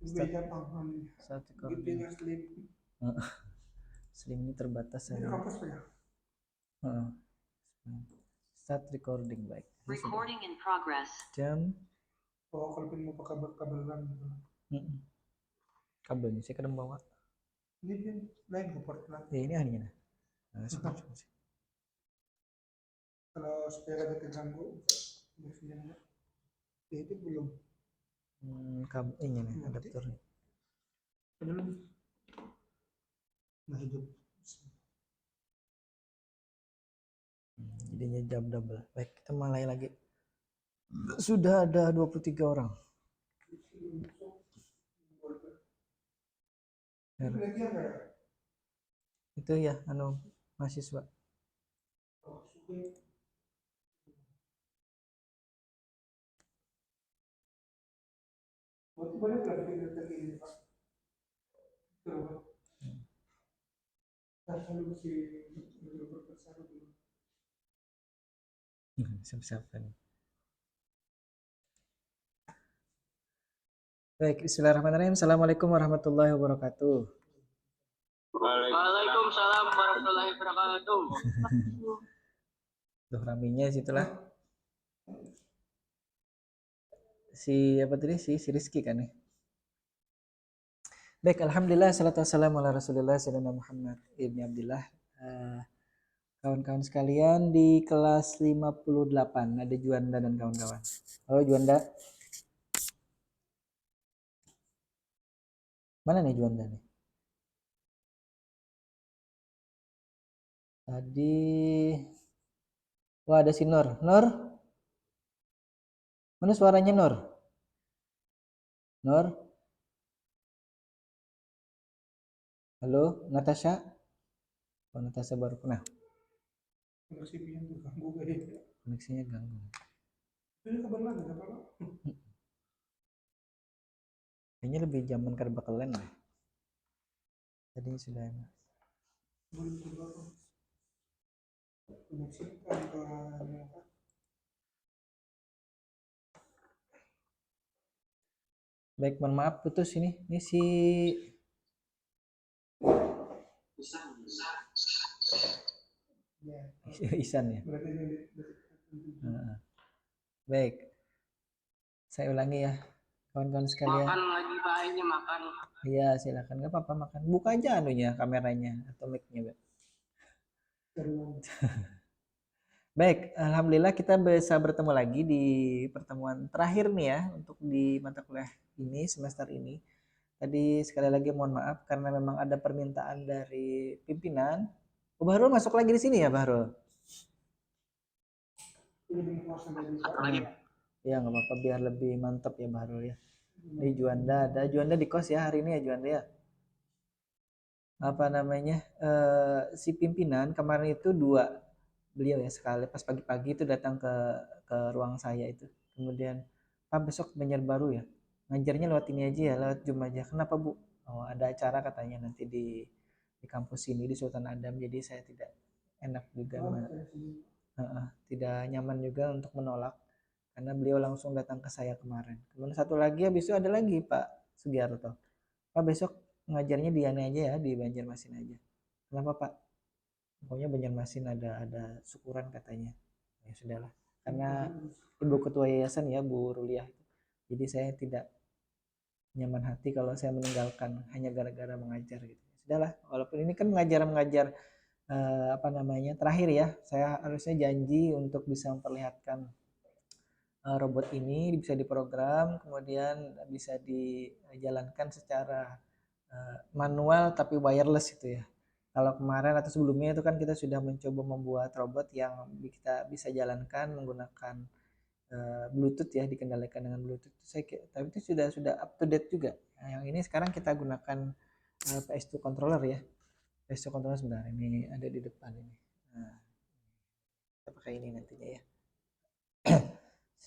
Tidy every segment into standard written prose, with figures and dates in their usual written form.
Start recording. Slim ini terbatas saja. Start recording, baik. Recording in progress. Jam. Kalau mau pakai kabelan gitu. Kabelnya saya kadang bawa. Ini lain report lah. Ya ini hanya. Kalau supaya ada terganggu, ya itu belum. Kabel ini nih adaptornya. Belum. Nah hidup. Jadinya jam double. Baik, kita mulai lagi. Sudah ada 23 orang. Itu ya, mahasiswa. Siap-siapkan. Baik, bismillahirrahmanirrahim. Assalamualaikum warahmatullahi wabarakatuh. Waalaikumsalam warahmatullahi wabarakatuh. Tuh raminya situlah. Si Rizky kan ya. Baik, alhamdulillah salatu wassalamu ala Rasulillah sayyidina Muhammad ibni Abdillah. Kawan-kawan sekalian di kelas 58 ada Juanda dan kawan-kawan. Halo Juanda. Mana nih Juanda nih? Tadi wah ada si Nur. Nur? Mana suaranya Nur? Nur? Halo, Natasha? Oh, Natasha baru kena. Koneksinya ganggu. Ini kabar lagi, kabar lagi. Kayaknya lebih zaman karbakelen lah. Tadi sudah enak. Baik, mohon maaf putus ini. Ini si Isan ya. Baik. Saya ulangi ya. Kawan-kawan sekalian. Makan lagi Pak, ini makan. Iya, silakan. Enggak apa-apa makan. Buka aja anunya, kameranya atau mic-nya, Pak. Baik, alhamdulillah kita bisa bertemu lagi di pertemuan terakhir nih ya untuk di mata kuliah ini semester ini. Tadi sekali lagi mohon maaf karena memang ada permintaan dari pimpinan. Oh, Bahrul masuk lagi di sini ya, Bahrul? Ya nggak apa-apa biar lebih mantap ya Bahrul ya. Di Juanda ada Juanda di kos ya hari ini ya Juanda ya. Apa namanya? Si pimpinan kemarin itu dua beliau ya sekali pas pagi-pagi itu datang ke ruang saya itu. Kemudian Pak besok Banjarbaru ya. Ngajarnya lewat ini aja ya, lewat Zoom aja. Kenapa Bu? Oh, ada acara katanya nanti di kampus ini di Sultan Adam. Jadi saya tidak enak juga tidak nyaman juga untuk menolak karena beliau langsung datang ke saya kemarin. Kemudian satu lagi habis itu ada lagi Pak Sugiarto. Pak besok ngajarnya di Ane aja ya, di Banjarmasin aja. Kenapa Pak? Pokoknya Banjarmasin ada syukuran katanya. Ya sudahlah. Karena Ibu Ketua Yayasan ya Bu Ruliah. Jadi saya tidak nyaman hati kalau saya meninggalkan hanya gara-gara mengajar gitu. Sudahlah, walaupun ini kan mengajar terakhir ya, saya harusnya janji untuk bisa memperlihatkan robot ini bisa diprogram, kemudian bisa dijalankan secara manual tapi wireless itu ya. Kalau kemarin atau sebelumnya itu kan kita sudah mencoba membuat robot yang kita bisa jalankan menggunakan Bluetooth ya, dikendalikan dengan Bluetooth. Tapi itu sudah up to date juga. Nah, yang ini sekarang kita gunakan PS2 controller ya. PS2 controller sebentar ini ada di depan ini. Nah, kita pakai ini nantinya ya.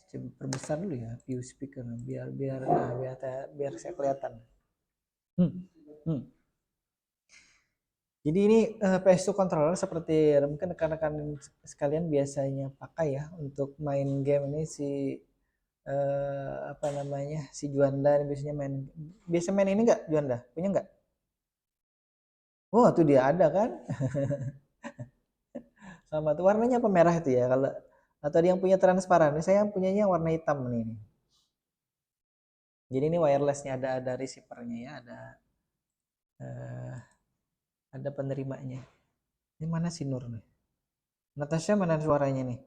Coba perbesar dulu ya view speaker biar saya kelihatan. Jadi ini PS2 controller seperti mungkin rekan-rekan sekalian biasanya pakai ya untuk main game ini si apa namanya, si Juanda biasanya main ini nggak Juanda? Punya nggak? Oh, tuh dia ada kan? Sama tuh warnanya apa merah itu ya kalau atau dia yang punya transparan. Saya yang punyanya warna hitam nih. Jadi ini wirelessnya ada receivernya ya, eh, ada penerimanya. Ini mana si Nur nih? Natasha mana suaranya nih?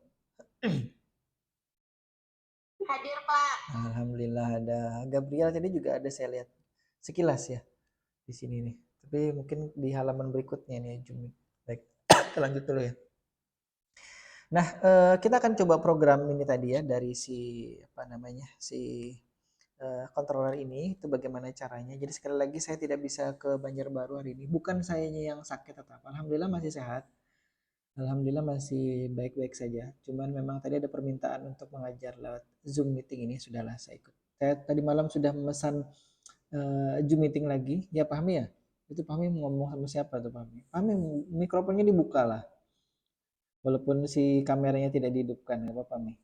Hadir, Pak. Alhamdulillah ada. Gabriel tadi juga ada saya lihat sekilas ya di sini nih. Tapi mungkin di halaman berikutnya nih Jumi. Baik, kita lanjut dulu ya. Nah, kita akan coba program ini tadi ya dari si apa namanya si controller ini itu bagaimana caranya. Jadi sekali lagi saya tidak bisa ke Banjarbaru hari ini. Bukan sayanya yang sakit atau apa. Alhamdulillah masih sehat. Alhamdulillah masih baik-baik saja. Cuman memang tadi ada permintaan untuk mengajar lewat Zoom meeting ini, sudahlah saya ikut. Saya tadi malam sudah memesan Zoom meeting lagi. Ya Fahmi ya? Itu Fahmi ngomong sama siapa tuh Fahmi? Fahmi mikrofonnya dibuka lah. Walaupun si kameranya tidak dihidupkan, ya apa Fahmi?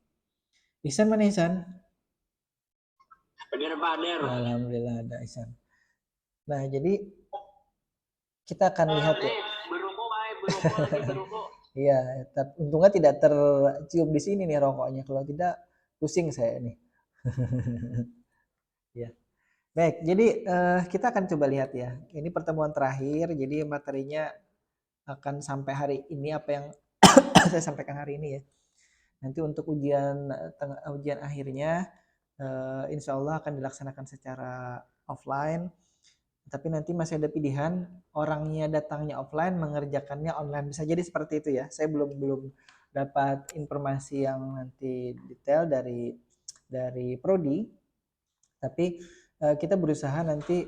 Ihsan mana Ihsan? Hadir. Alhamdulillah ada Ihsan. Nah jadi kita akan lihat ya. Beruko. Iya, untungnya tidak tercium di sini nih rokoknya. Kalau tidak pusing saya nih. Ya. Baik, jadi kita akan coba lihat ya. Ini pertemuan terakhir, jadi materinya akan sampai hari ini apa yang saya sampaikan hari ini ya. Nanti untuk ujian akhirnya insya Allah akan dilaksanakan secara offline. Tapi nanti masih ada pilihan orangnya datangnya offline, mengerjakannya online. Bisa jadi seperti itu ya. Saya belum dapat informasi yang nanti detail dari Prodi. Tapi kita berusaha nanti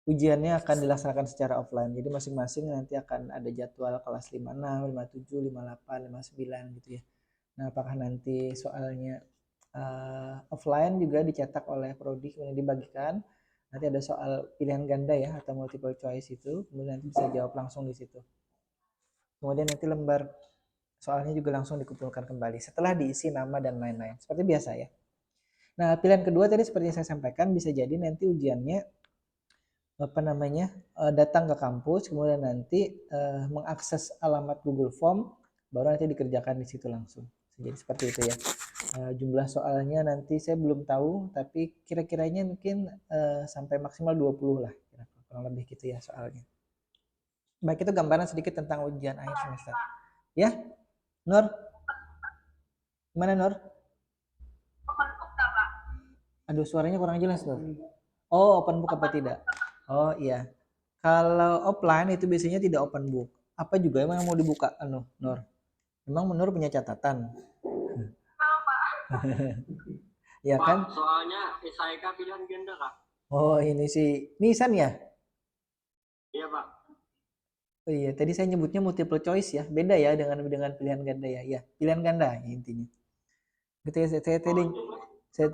ujiannya akan dilaksanakan secara offline. Jadi masing-masing nanti akan ada jadwal kelas 56, 57, 58, 59 gitu ya. Nah, apakah nanti soalnya offline juga dicetak oleh Prodi kemudian dibagikan. Nanti ada soal pilihan ganda ya atau multiple choice itu, kemudian nanti bisa jawab langsung di situ. Kemudian nanti lembar soalnya juga langsung dikumpulkan kembali setelah diisi nama dan lain-lain. Seperti biasa ya. Nah, pilihan kedua tadi seperti yang saya sampaikan bisa jadi nanti ujiannya apa namanya datang ke kampus kemudian nanti mengakses alamat Google Form baru nanti dikerjakan di situ langsung. Jadi seperti itu ya. Jumlah soalnya nanti saya belum tahu tapi kira-kiranya mungkin sampai maksimal 20 lah kurang lebih gitu ya soalnya. Baik, itu gambaran sedikit tentang ujian akhir semester. Ya, Nur? Gimana Nur? Aduh, suaranya kurang jelas Nur. Oh, open book apa tidak? Oh iya. Kalau offline itu biasanya tidak open book. Apa juga emang mau dibuka Nur? Emang Nur punya catatan? Ya Pak, kan? soalnya SIK pilihan ganda kak. Oh ini si Nisan ya? Iya Pak. Oh iya, tadi saya nyebutnya multiple choice ya. Beda ya dengan pilihan ganda ya. Ya, pilihan ganda ya, intinya. Gitu ya, saya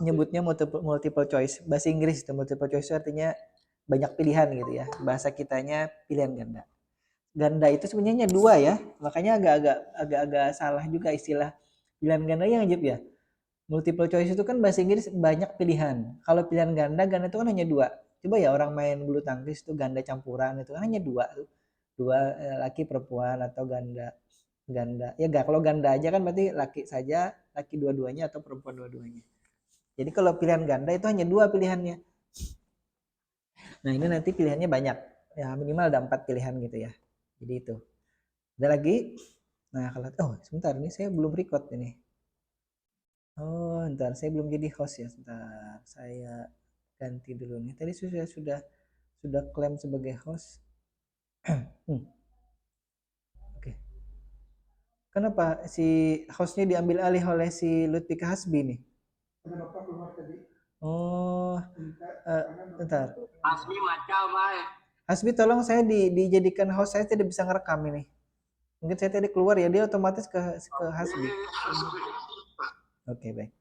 nyebutnya multiple choice. Bahasa Inggris itu multiple choice artinya banyak pilihan gitu ya. Bahasa kitanya pilihan ganda. Ganda itu sebenarnya dua ya. Makanya agak-agak salah juga istilah pilihan ganda yang ngejep ya. Multiple choice itu kan bahasa Inggris banyak pilihan. Kalau pilihan ganda itu kan hanya dua. Coba ya orang main bulu tangkis itu ganda campuran itu kan hanya dua tuh. Dua laki perempuan atau ganda ya gak kalau ganda aja kan berarti laki saja, laki dua-duanya atau perempuan dua-duanya. Jadi kalau pilihan ganda itu hanya dua pilihannya. Nah ini nanti pilihannya banyak ya, minimal ada 4 pilihan gitu ya. Jadi itu ada lagi. Nah kalau sebentar ini saya belum record ini. Ntar saya belum jadi host ya, sebentar saya ganti dulu nih. Tadi saya sudah klaim sebagai host. Oke. Kenapa si hostnya diambil alih oleh si Lutfika Hasbi nih? Kenapa keluar tadi? Oh, bentar. Asmi macam Hasbi tolong saya dijadikan host, saya tidak bisa ngerekam ini. Mungkin saya tadi keluar ya, dia otomatis ke Hasbi. Oke, baik.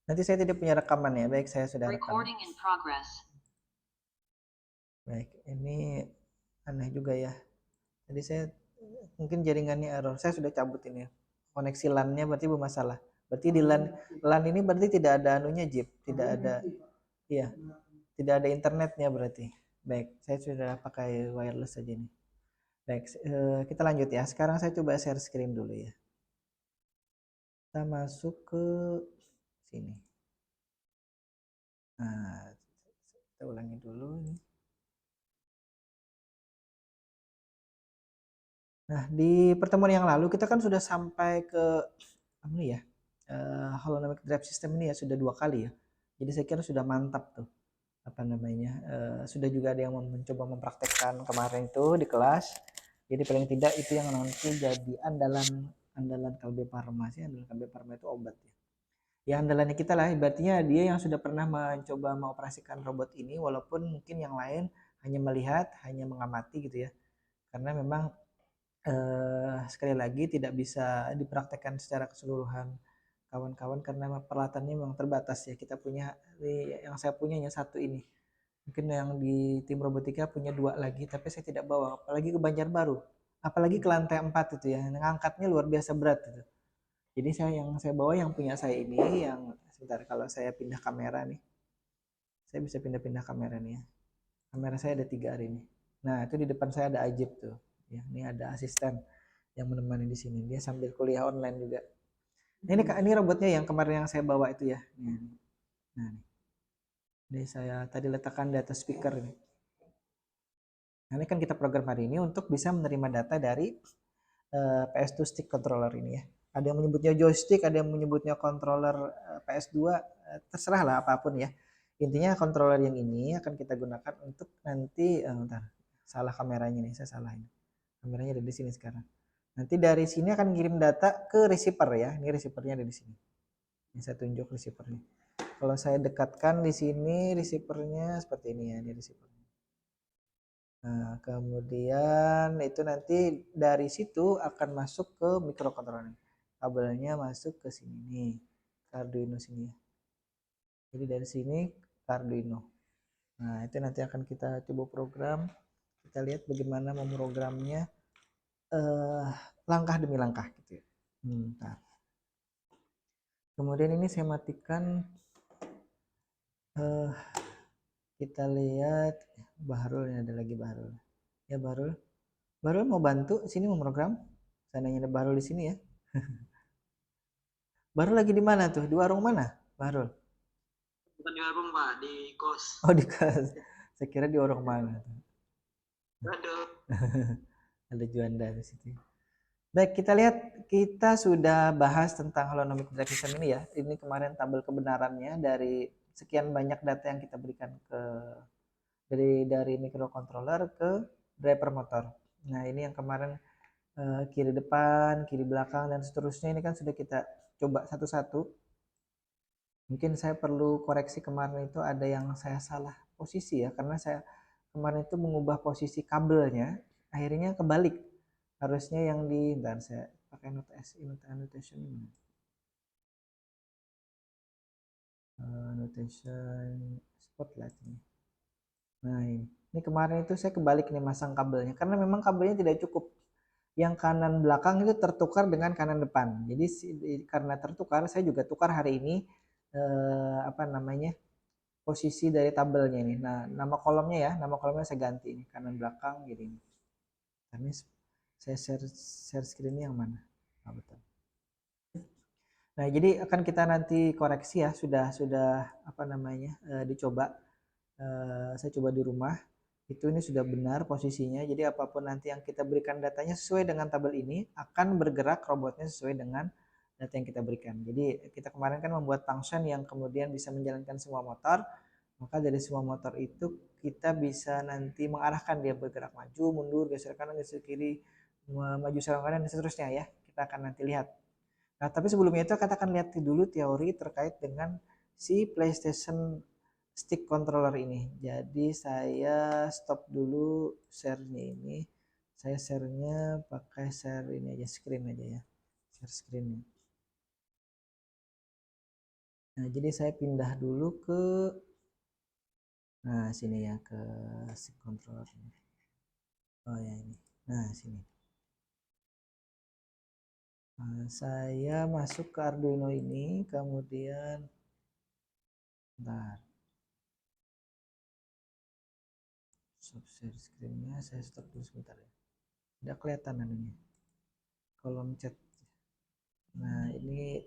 Nanti saya tidak punya rekaman ya, baik saya sudah rekam. Recording in progress. Baik, ini aneh juga ya. Tadi saya mungkin jaringannya error. Saya sudah cabut ini ya. koneksi LAN-nya berarti bermasalah. Berarti di LAN ini berarti tidak ada anunya Jeep, tidak ada, iya, tidak ada internetnya berarti. Baik, saya sudah pakai wireless saja nih. Baik, kita lanjut ya. Sekarang saya coba share screen dulu ya. Kita masuk ke sini. Nah, kita ulangi dulu nih. Nah, di pertemuan yang lalu kita kan sudah sampai ke apa ya? Holonomic drive system ini ya sudah 2 kali ya. Jadi saya kira sudah mantap tuh. Apa namanya? Sudah juga ada yang mencoba mempraktekkan kemarin itu di kelas. Jadi paling tidak itu yang nanti jadi andalan Kalbe Parma sih. Andalan Kalbe Parma itu obat ya. Ya andalannya kita lah, ibaratnya dia yang sudah pernah mencoba mengoperasikan robot ini, walaupun mungkin yang lain hanya melihat, hanya mengamati gitu ya. Karena memang sekali lagi tidak bisa dipraktekkan secara keseluruhan kawan-kawan karena peralatannya memang terbatas ya. Kita punya yang saya punya hanya satu ini. Mungkin yang di tim robotika punya 2 lagi, tapi saya tidak bawa. Apalagi ke Banjarbaru, apalagi ke lantai 4 itu ya. Ngangkatnya luar biasa berat gitu. Jadi saya bawa yang punya saya ini yang sebentar kalau saya pindah kamera nih. Saya bisa pindah-pindah kamera nih ya. Kamera saya ada 3 hari ini. Nah, itu di depan saya ada Ajib tuh. Ya, ini ada asisten yang menemani di sini. Dia sambil kuliah online juga. Nah, ini robotnya yang kemarin yang saya bawa itu ya. Nah, ini saya tadi letakkan di atas speaker ini. Nah, ini kan kita program hari ini untuk bisa menerima data dari PS2 stick controller ini ya. Ada yang menyebutnya joystick, ada yang menyebutnya controller PS2, terserah lah apapun ya. Intinya controller yang ini akan kita gunakan untuk nanti, bentar, salah kameranya nih, saya salah ini. Kameranya ada di sini sekarang. Nanti dari sini akan kirim data ke receiver ya. Ini receivernya ada di sini. Ini saya tunjuk receivernya. Kalau saya dekatkan di sini receivernya seperti ini ya, ini receiver. Nah, kemudian itu nanti dari situ akan masuk ke microcontroller. Kabelnya masuk ke sini nih, ke Arduino sini. Jadi dari sini ke Arduino. Nah, itu nanti akan kita coba program. Kita lihat bagaimana memprogramnya langkah demi langkah gitu ya. Nah. Kemudian ini saya matikan. Kita lihat Bahrul, ini ada lagi Bahrul. Ya Bahrul. Bahrul mau bantu sini mau program. Seandainya ada Bahrul di sini ya. Bahrul lagi di mana tuh? Di warung mana? Bahrul. Bukan di warung Pak, di kos. Oh di kos. Saya kira di warung mana. Aduh. Ada Juanda di situ. Baik, kita lihat kita sudah bahas tentang holonomic drive system ini ya. Ini kemarin tabel kebenarannya dari sekian banyak data yang kita berikan ke dari microcontroller ke driver motor. Nah, ini yang kemarin kiri depan, kiri belakang dan seterusnya ini kan sudah kita coba satu-satu. Mungkin saya perlu koreksi kemarin itu ada yang saya salah posisi ya karena saya kemarin itu mengubah posisi kabelnya akhirnya kebalik. Harusnya yang di dan saya pakai annotation ini. Annotation spotlight ini. Nah, ini kemarin itu saya kebalik nih masang kabelnya karena memang kabelnya tidak cukup. Yang kanan belakang itu tertukar dengan kanan depan. Jadi karena tertukar, saya juga tukar hari ini apa namanya posisi dari tabelnya ini. Nah, nama kolomnya ya, nama kolomnya saya ganti ini kanan belakang gini. Ini saya share screen yang mana? Oh, betul. Nah, jadi akan kita nanti koreksi ya, sudah apa namanya dicoba. Saya coba di rumah. Itu ini sudah benar posisinya. Jadi apapun nanti yang kita berikan datanya sesuai dengan tabel ini akan bergerak robotnya sesuai dengan data yang kita berikan. Jadi kita kemarin kan membuat function yang kemudian bisa menjalankan semua motor. Maka dari semua motor itu kita bisa nanti mengarahkan dia bergerak maju, mundur, geser kanan, geser kiri, maju serang kanan dan seterusnya ya. Kita akan nanti lihat. Nah, tapi sebelumnya itu kita akan lihat dulu teori terkait dengan si PlayStation stick controller ini. Jadi saya stop dulu share-nya ini. Saya share-nya pakai share ini aja, screen aja ya. Share screen. Nah, jadi saya pindah dulu ke sini ya ke stick controller ini. Oh ya ini. Nah, sini. Nah, saya masuk ke Arduino ini, kemudian bentar, share screen-nya saya stop dulu sebentar ya. Tidak kelihatan anunya, kolom chat. Nah, ini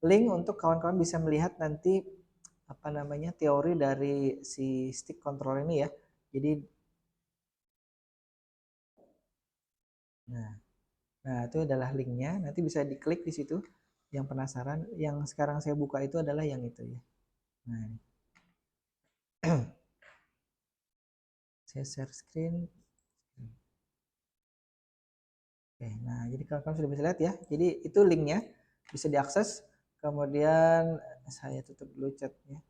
link untuk kawan-kawan bisa melihat nanti apa namanya teori dari si stick controller ini ya. Jadi nah itu adalah linknya, nanti bisa diklik di situ. Yang penasaran, yang sekarang saya buka itu adalah yang itu ya. Nah, ini. Saya share screen. Oke, nah jadi kawan-kawan sudah bisa lihat ya. Jadi itu linknya bisa diakses. Kemudian saya tutup dulu chatnya.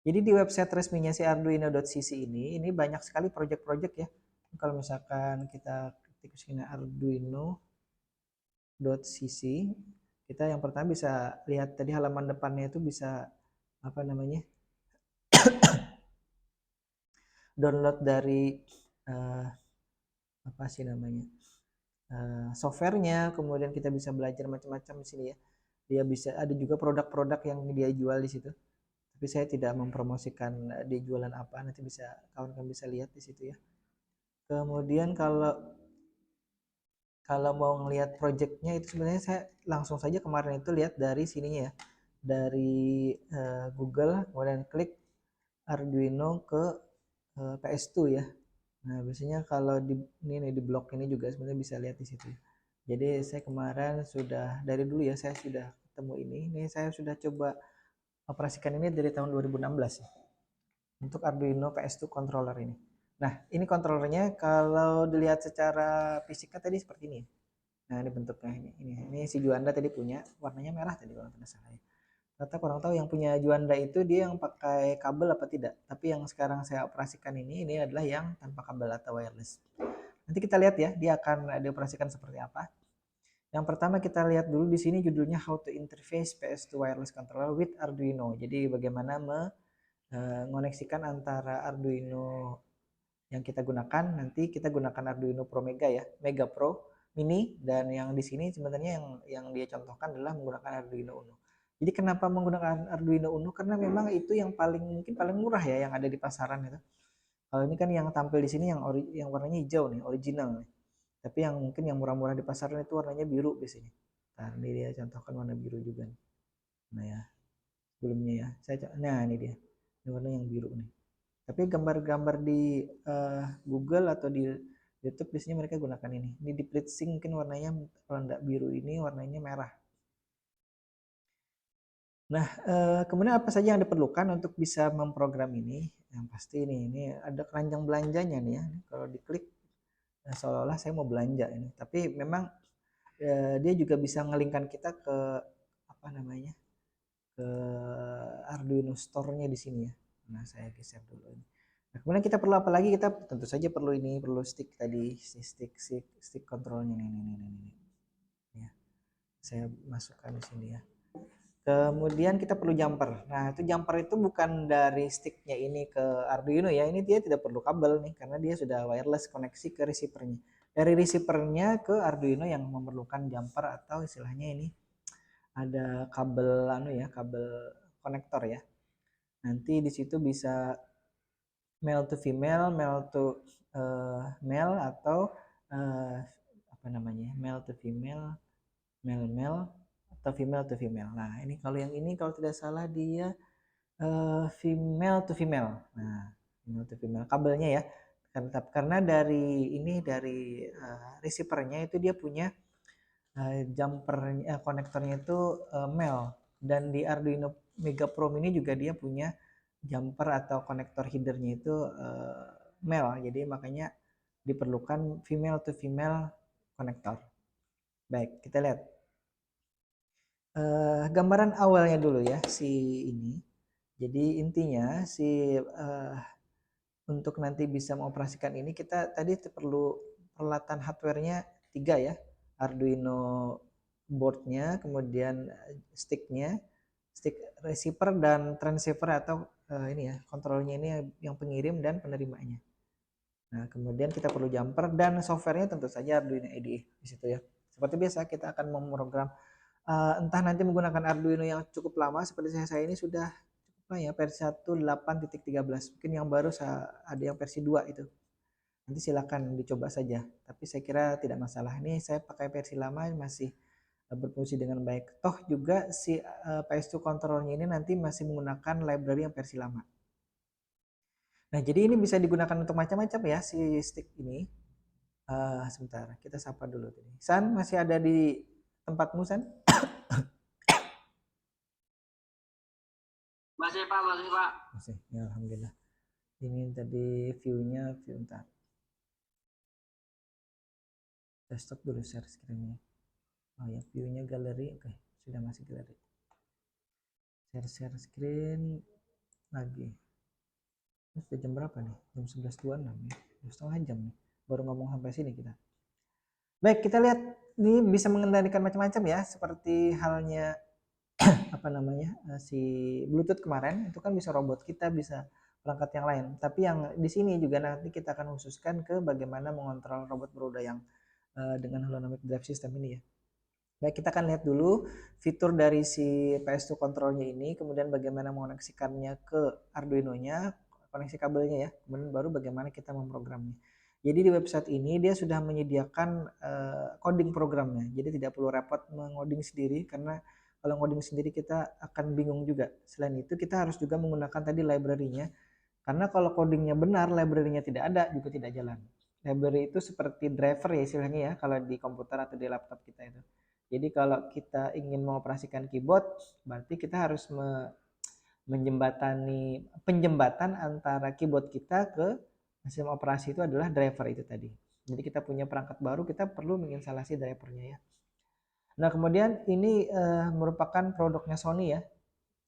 Jadi di website resminya si Arduino.cc ini banyak sekali project-project ya. Kalau misalkan kita ketik sini Arduino.cc, kita yang pertama bisa lihat tadi halaman depannya itu bisa apa namanya download dari apa sih namanya softwarenya, kemudian kita bisa belajar macam-macam di sini ya. Dia bisa ada juga produk-produk yang dia jual di situ. Tapi saya tidak mempromosikan dia jualan apa, nanti bisa kawan-kawan bisa lihat di situ ya. Kemudian kalau mau ngelihat projectnya itu sebenarnya saya langsung saja kemarin itu lihat dari sininya ya, dari Google, kemudian klik Arduino ke PS2 ya. Nah biasanya kalau di ini nih, di blog ini juga sebenarnya bisa lihat di situ. Jadi saya kemarin sudah dari dulu ya saya sudah ketemu ini saya sudah coba operasikan ini dari tahun 2016 ya untuk Arduino PS2 controller ini. Nah ini kontrolernya kalau dilihat secara fisiknya tadi seperti ini. Nah ini bentuknya ini si Juanda tadi punya warnanya merah tadi kalau tidak salah ya. Ternyata kurang tahu yang punya Juanda itu dia yang pakai kabel apa tidak. Tapi yang sekarang saya operasikan ini adalah yang tanpa kabel atau wireless. Nanti kita lihat ya dia akan dioperasikan seperti apa. Yang pertama kita lihat dulu di sini judulnya How to Interface PS2 Wireless Controller with Arduino. Jadi bagaimana mengoneksikan antara Arduino yang kita gunakan, nanti kita gunakan Arduino Pro Mega ya, Mega Pro Mini, dan yang di sini sebenarnya yang dia contohkan adalah menggunakan Arduino Uno. Jadi kenapa menggunakan Arduino Uno? Karena memang itu yang mungkin paling murah ya yang ada di pasaran itu. Kalau ini kan yang tampil di sini yang warnanya hijau nih, original nih. Tapi yang mungkin yang murah-murah di pasaran itu warnanya biru biasanya. Nah, ini dia contohkan warna biru juga nih. Nah ya, sebelumnya ya. Nah ini dia. Ini warna yang biru nih. Tapi gambar-gambar di Google atau di YouTube biasanya mereka gunakan ini. Ini di FreeSync mungkin warnanya kalau enggak biru ini warnanya merah. Nah, kemudian apa saja yang diperlukan untuk bisa memprogram ini? Yang pasti ini ada keranjang belanjanya nih ya. Kalau diklik seolah-olah saya mau belanja ini. Tapi memang dia juga bisa ngelingkan kita ke apa namanya? Ke Arduino Store-nya di sini ya. Nah, saya geser dulu ini. Nah, kemudian kita perlu apa lagi? Kita tentu saja perlu stick tadi, stick controlnya ini. Ya, saya masukkan di sini ya. Kemudian kita perlu jumper. Nah, itu jumper itu bukan dari sticknya ini ke Arduino ya. Ini dia tidak perlu kabel nih karena dia sudah wireless koneksi ke receivernya. Dari receivernya ke Arduino yang memerlukan jumper atau istilahnya ini ada kabel kabel konektor ya. Nanti di situ bisa male to female, male to male atau apa namanya? Male to female, male atau female to female. Nah, ini kalau tidak salah dia female to female. Nah, female to female kabelnya ya. Karena dari receivernya itu dia punya jumper konektornya itu male, dan di Arduino Mega Pro Mini juga dia punya jumper atau konektor headernya itu male, jadi makanya diperlukan female to female konektor. Baik, kita lihat gambaran awalnya dulu ya si ini. Jadi intinya untuk nanti bisa mengoperasikan ini kita tadi perlu peralatan hardware-nya 3 ya. Arduino boardnya, kemudian sticknya, stick receiver dan transceiver atau ini ya kontrolnya ini yang pengirim dan penerimanya. Nah, kemudian kita perlu jumper dan softwarenya tentu saja Arduino IDE di situ ya. Seperti biasa kita akan memprogram entah nanti menggunakan Arduino yang cukup lama seperti saya ini sudah cukup lah ya versi 1.8.13. Mungkin yang baru ada yang versi 2 itu. Nanti silakan dicoba saja. Tapi saya kira tidak masalah. Ini saya pakai versi lama masih berfungsi dengan baik. Toh juga si PS2 controlnya ini nanti masih menggunakan library yang versi lama. Nah, jadi ini bisa digunakan untuk macam-macam ya si stick ini. Sebentar, kita sapa dulu tadi. San, masih ada di tempatmu, San? Masih Pak, masih Pak. Masih, ya alhamdulillah. Ini tadi view-nya, entar. Kita stop dulu share screen-nya. Oh ya, view-nya galeri, oke, sudah masih galeri. Share screen lagi. Ini sudah jam berapa nih? Jam 11.26 ya. Setengah jam nih. Baru ngomong sampai sini kita. Baik, kita lihat ini bisa mengendalikan macam-macam ya, seperti halnya apa namanya si Bluetooth kemarin itu kan bisa robot, kita bisa perangkat yang lain. Tapi yang di sini juga nanti kita akan khususkan ke bagaimana mengontrol robot beroda yang dengan holonomic drive system ini ya. Baik, kita akan lihat dulu fitur dari si PS2 controlnya ini, kemudian bagaimana mengoneksikannya ke Arduino-nya, koneksi kabelnya ya, kemudian baru bagaimana kita memprogramnya. Jadi di website ini dia sudah menyediakan coding programnya, jadi tidak perlu repot mengoding sendiri, karena kalau ngoding sendiri kita akan bingung juga. Selain itu kita harus juga menggunakan tadi library-nya, karena kalau codingnya benar, library-nya tidak ada juga tidak jalan. Library itu seperti driver ya istilahnya ya, kalau di komputer atau di laptop kita itu. Jadi kalau kita ingin mengoperasikan keyboard, berarti kita harus penjembatan antara keyboard kita ke sistem operasi itu adalah driver itu tadi. Jadi kita punya perangkat baru, kita perlu menginstalasi drivernya ya. Nah, kemudian ini merupakan produknya Sony ya.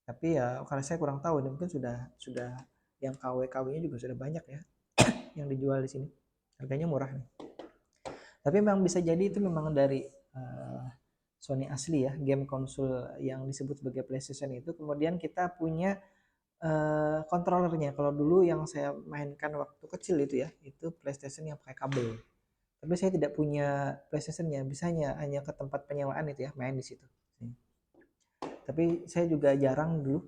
Tapi ya kalau saya kurang tahu, ini mungkin sudah yang KW-KW-nya juga sudah banyak ya yang dijual di sini. Harganya murah nih. Tapi memang bisa jadi itu memang dari Sony asli ya, game konsol yang disebut sebagai PlayStation itu. Kemudian kita punya kontrolernya. Kalau dulu yang saya mainkan waktu kecil itu ya, itu PlayStation yang pakai kabel. Tapi saya tidak punya PlayStation-nya, bisanya hanya ke tempat penyewaan itu ya, main di situ. Tapi saya juga jarang dulu.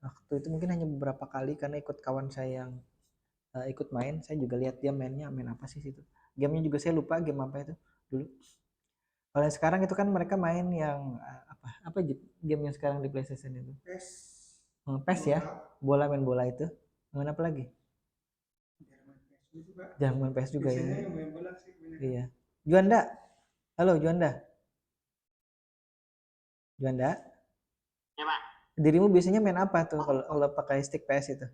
Waktu itu mungkin hanya beberapa kali karena ikut kawan saya yang ikut main, saya juga lihat dia main apa sih situ. Gamenya juga saya lupa game apa itu dulu. Kalau yang sekarang itu kan mereka main yang apa game yang sekarang di PlayStation itu? PES ya, main bola itu. Main apa lagi? Jangan main PES juga ya. Iya. Juanda, halo Juanda. Juanda. Ya Pak. Dirimu biasanya main apa tuh kalau pakai stick PS itu?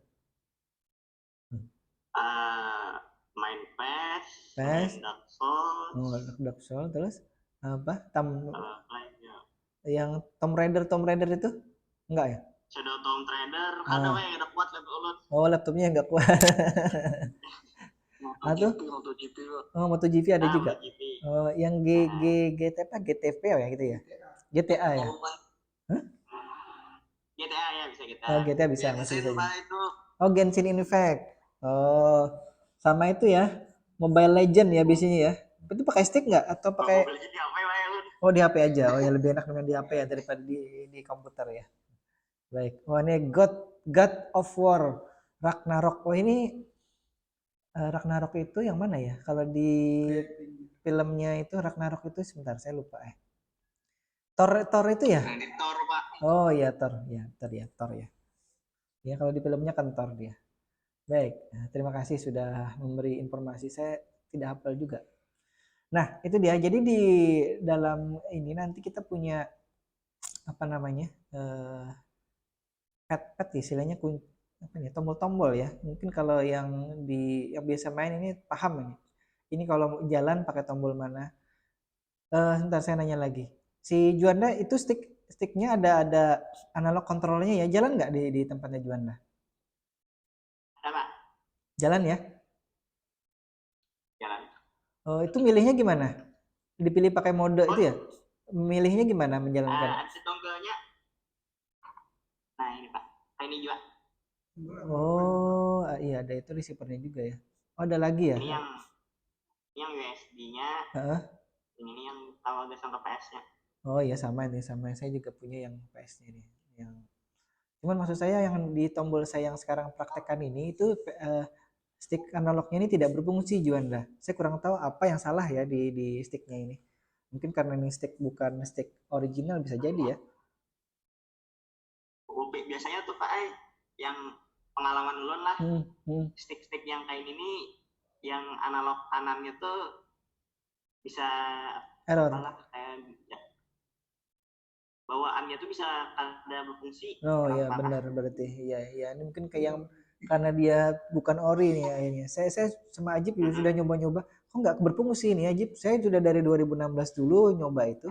Main PES, PES, main Dark Souls. Dark Souls, terus apa? Yang Tomb Raider itu? Enggak ya? Shadow Tomb Raider, ada yang udah kuat laptop. Oh, laptopnya nggak kuat. MotoGP. Oh, MotoGP ada juga. MotoGP. Oh, yang GTP ya gitu ya? GTA ya? GTA ya bisa kita. Oh, GTA bisa, masih bisa. Itu. Oh, Genshin Impact. Oh, sama itu ya. Mobile Legend ya biasanya ya. Itu pakai stick nggak atau pakai? Oh, di HP aja. Oh, ya lebih enak dengan di HP ya daripada di komputer ya. Baik. Oh, ini God of War Ragnarok. Oh, ini Ragnarok itu yang mana ya? Kalau di filmnya itu Ragnarok itu sebentar saya lupa ya. Thor itu ya? Thor, Pak. Oh iya Thor ya. Ya kalau di filmnya kan Thor dia. Baik, terima kasih sudah memberi informasi, saya tidak hafal juga. Nah itu dia, jadi di dalam ini nanti kita punya apa namanya pad istilahnya tombol-tombol ya. Mungkin kalau yang biasa main ini paham ini. Ini kalau jalan pakai tombol mana? Sebentar saya nanya lagi. Si Juanda itu sticknya ada analog kontrolnya ya, jalan nggak di tempatnya Juanda? Apa? Jalan ya? Jalan. Oh, itu milihnya gimana? Dipilih pakai mode itu ya? Milihnya gimana menjalankan? Ada tombolnya. Nah ini Pak, ini juga. Oh, iya ada itu receivernya juga ya. Oh, ada lagi ya? Ini yang USB-nya, Heeh. ini yang tahu agak sama PS-nya. Oh iya, sama nih, sama. Saya juga punya yang PS-nya nih. Yang cuman maksud saya yang di tombol saya yang sekarang praktekkan ini itu stick analognya ini tidak berfungsi, Juanda. Saya kurang tahu apa yang salah ya di sticknya ini. Mungkin karena ini stick bukan stick original, bisa jadi ya. Biasanya tuh Pak, yang pengalaman ulun lah, Hmm. stick-stick yang kayak gini, yang analog kanannya tuh bisa Error. apalah, ya, bawaannya tuh bisa ada berfungsi. Oh Kurang ya, parah. benar berarti. Iya, iya. Ini mungkin kayak yang karena dia bukan ori nih akhirnya. Saya sama Ajib juga sudah nyoba-nyoba. Kok nggak berfungsi nih Ajib? Saya sudah dari 2016 dulu nyoba itu.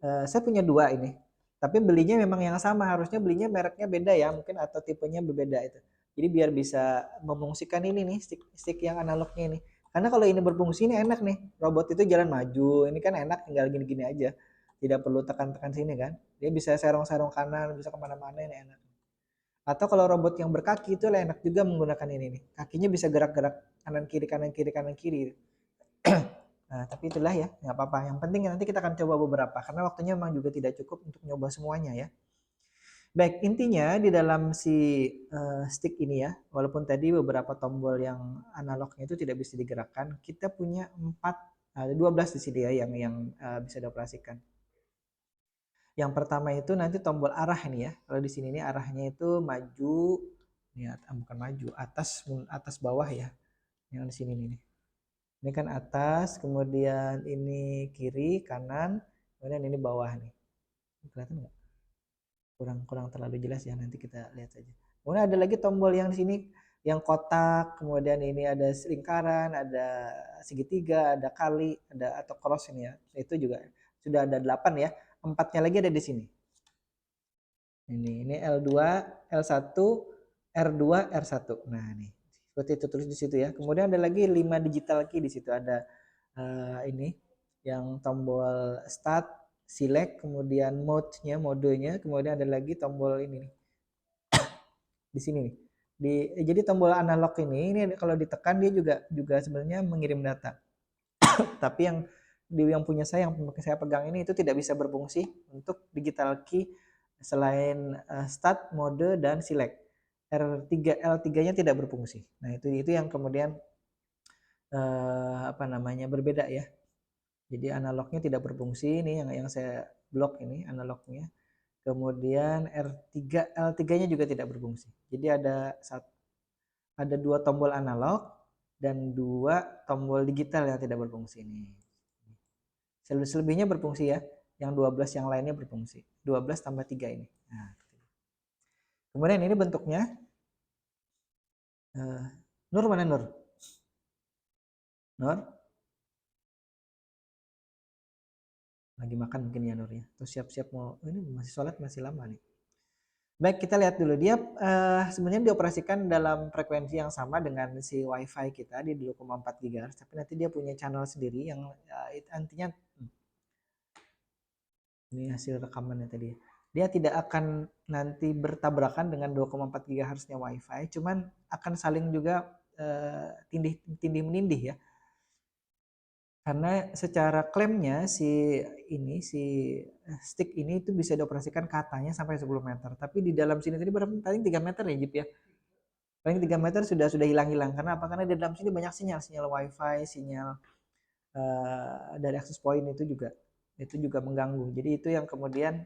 Saya punya dua ini. Tapi belinya memang yang sama. Harusnya belinya mereknya beda ya, mungkin atau tipenya berbeda itu. Jadi biar bisa memfungsikan ini nih stick yang analognya ini. Karena kalau ini berfungsi ini enak nih. Robot itu jalan maju. Ini kan enak tinggal gini-gini aja. Tidak perlu tekan-tekan sini kan. Dia bisa serong-serong kanan, bisa kemana-mana, ini enak. Atau kalau robot yang berkaki itu enak juga menggunakan ini nih. Kakinya bisa gerak-gerak kanan kiri kanan kiri kanan kiri. Nah, tapi itulah ya, nggak apa-apa. Yang penting nanti kita akan coba beberapa karena waktunya memang juga tidak cukup untuk nyoba semuanya ya. Baik, intinya di dalam si stick ini ya, walaupun tadi beberapa tombol yang analognya itu tidak bisa digerakkan, kita punya 12 di sini ya yang bisa dioperasikan. Yang pertama itu nanti tombol arah ini ya. Kalau di sini ini arahnya itu maju, ya bukan maju, atas bawah ya. Yang di sini nih. Ini kan atas, kemudian ini kiri, kanan, kemudian ini bawah nih. Kelihatan nggak? Kurang terlalu jelas ya, nanti kita lihat saja. Kemudian ada lagi tombol yang di sini yang kotak, kemudian ini ada lingkaran, ada segitiga, ada kali, ada atau cross ini ya. Itu juga sudah ada 8 ya. 4-nya lagi ada di sini. Ini L2, L1, R2, R1. Nah, nih. Seperti itu tulis di situ ya. Kemudian ada lagi 5 digital key di situ ada ini yang tombol start, select, kemudian modenya, kemudian ada lagi tombol ini nih. Di sini nih. Jadi tombol analog ini kalau ditekan dia juga sebenarnya mengirim data. Tapi yang punya saya yang saya pegang ini itu tidak bisa berfungsi untuk digital key selain start, mode dan select. R3 L3-nya tidak berfungsi. Nah, itu yang kemudian berbeda ya. Jadi analognya tidak berfungsi, ini yang saya blok ini analognya. Kemudian L3-nya juga tidak berfungsi. Jadi ada 2 tombol analog dan 2 tombol digital yang tidak berfungsi ini. Selebihnya berfungsi ya. Yang 12 yang lainnya berfungsi. 12 tambah 3 ini. Nah, kemudian ini bentuknya. Nur mana Nur? Nur? Lagi makan mungkin ya Nur ya. Terus siap-siap mau, ini masih sholat masih lama nih. Baik, kita lihat dulu. Dia sebenarnya dioperasikan dalam frekuensi yang sama dengan si WiFi kita di 2,4 GHz. Tapi nanti dia punya channel sendiri yang intinya ini hasil rekamannya tadi. Dia tidak akan nanti bertabrakan dengan 2,4 GHz-nya WiFi, cuman akan saling juga tindih menindih ya. Karena secara klaimnya si stick ini itu bisa dioperasikan katanya sampai 10 meter. Tapi di dalam sini tadi paling 3 meter ya Jip ya. Paling 3 meter sudah hilang-hilang. Karena apa? Karena di dalam sini banyak sinyal WiFi, sinyal dari access point itu juga mengganggu. Jadi itu yang kemudian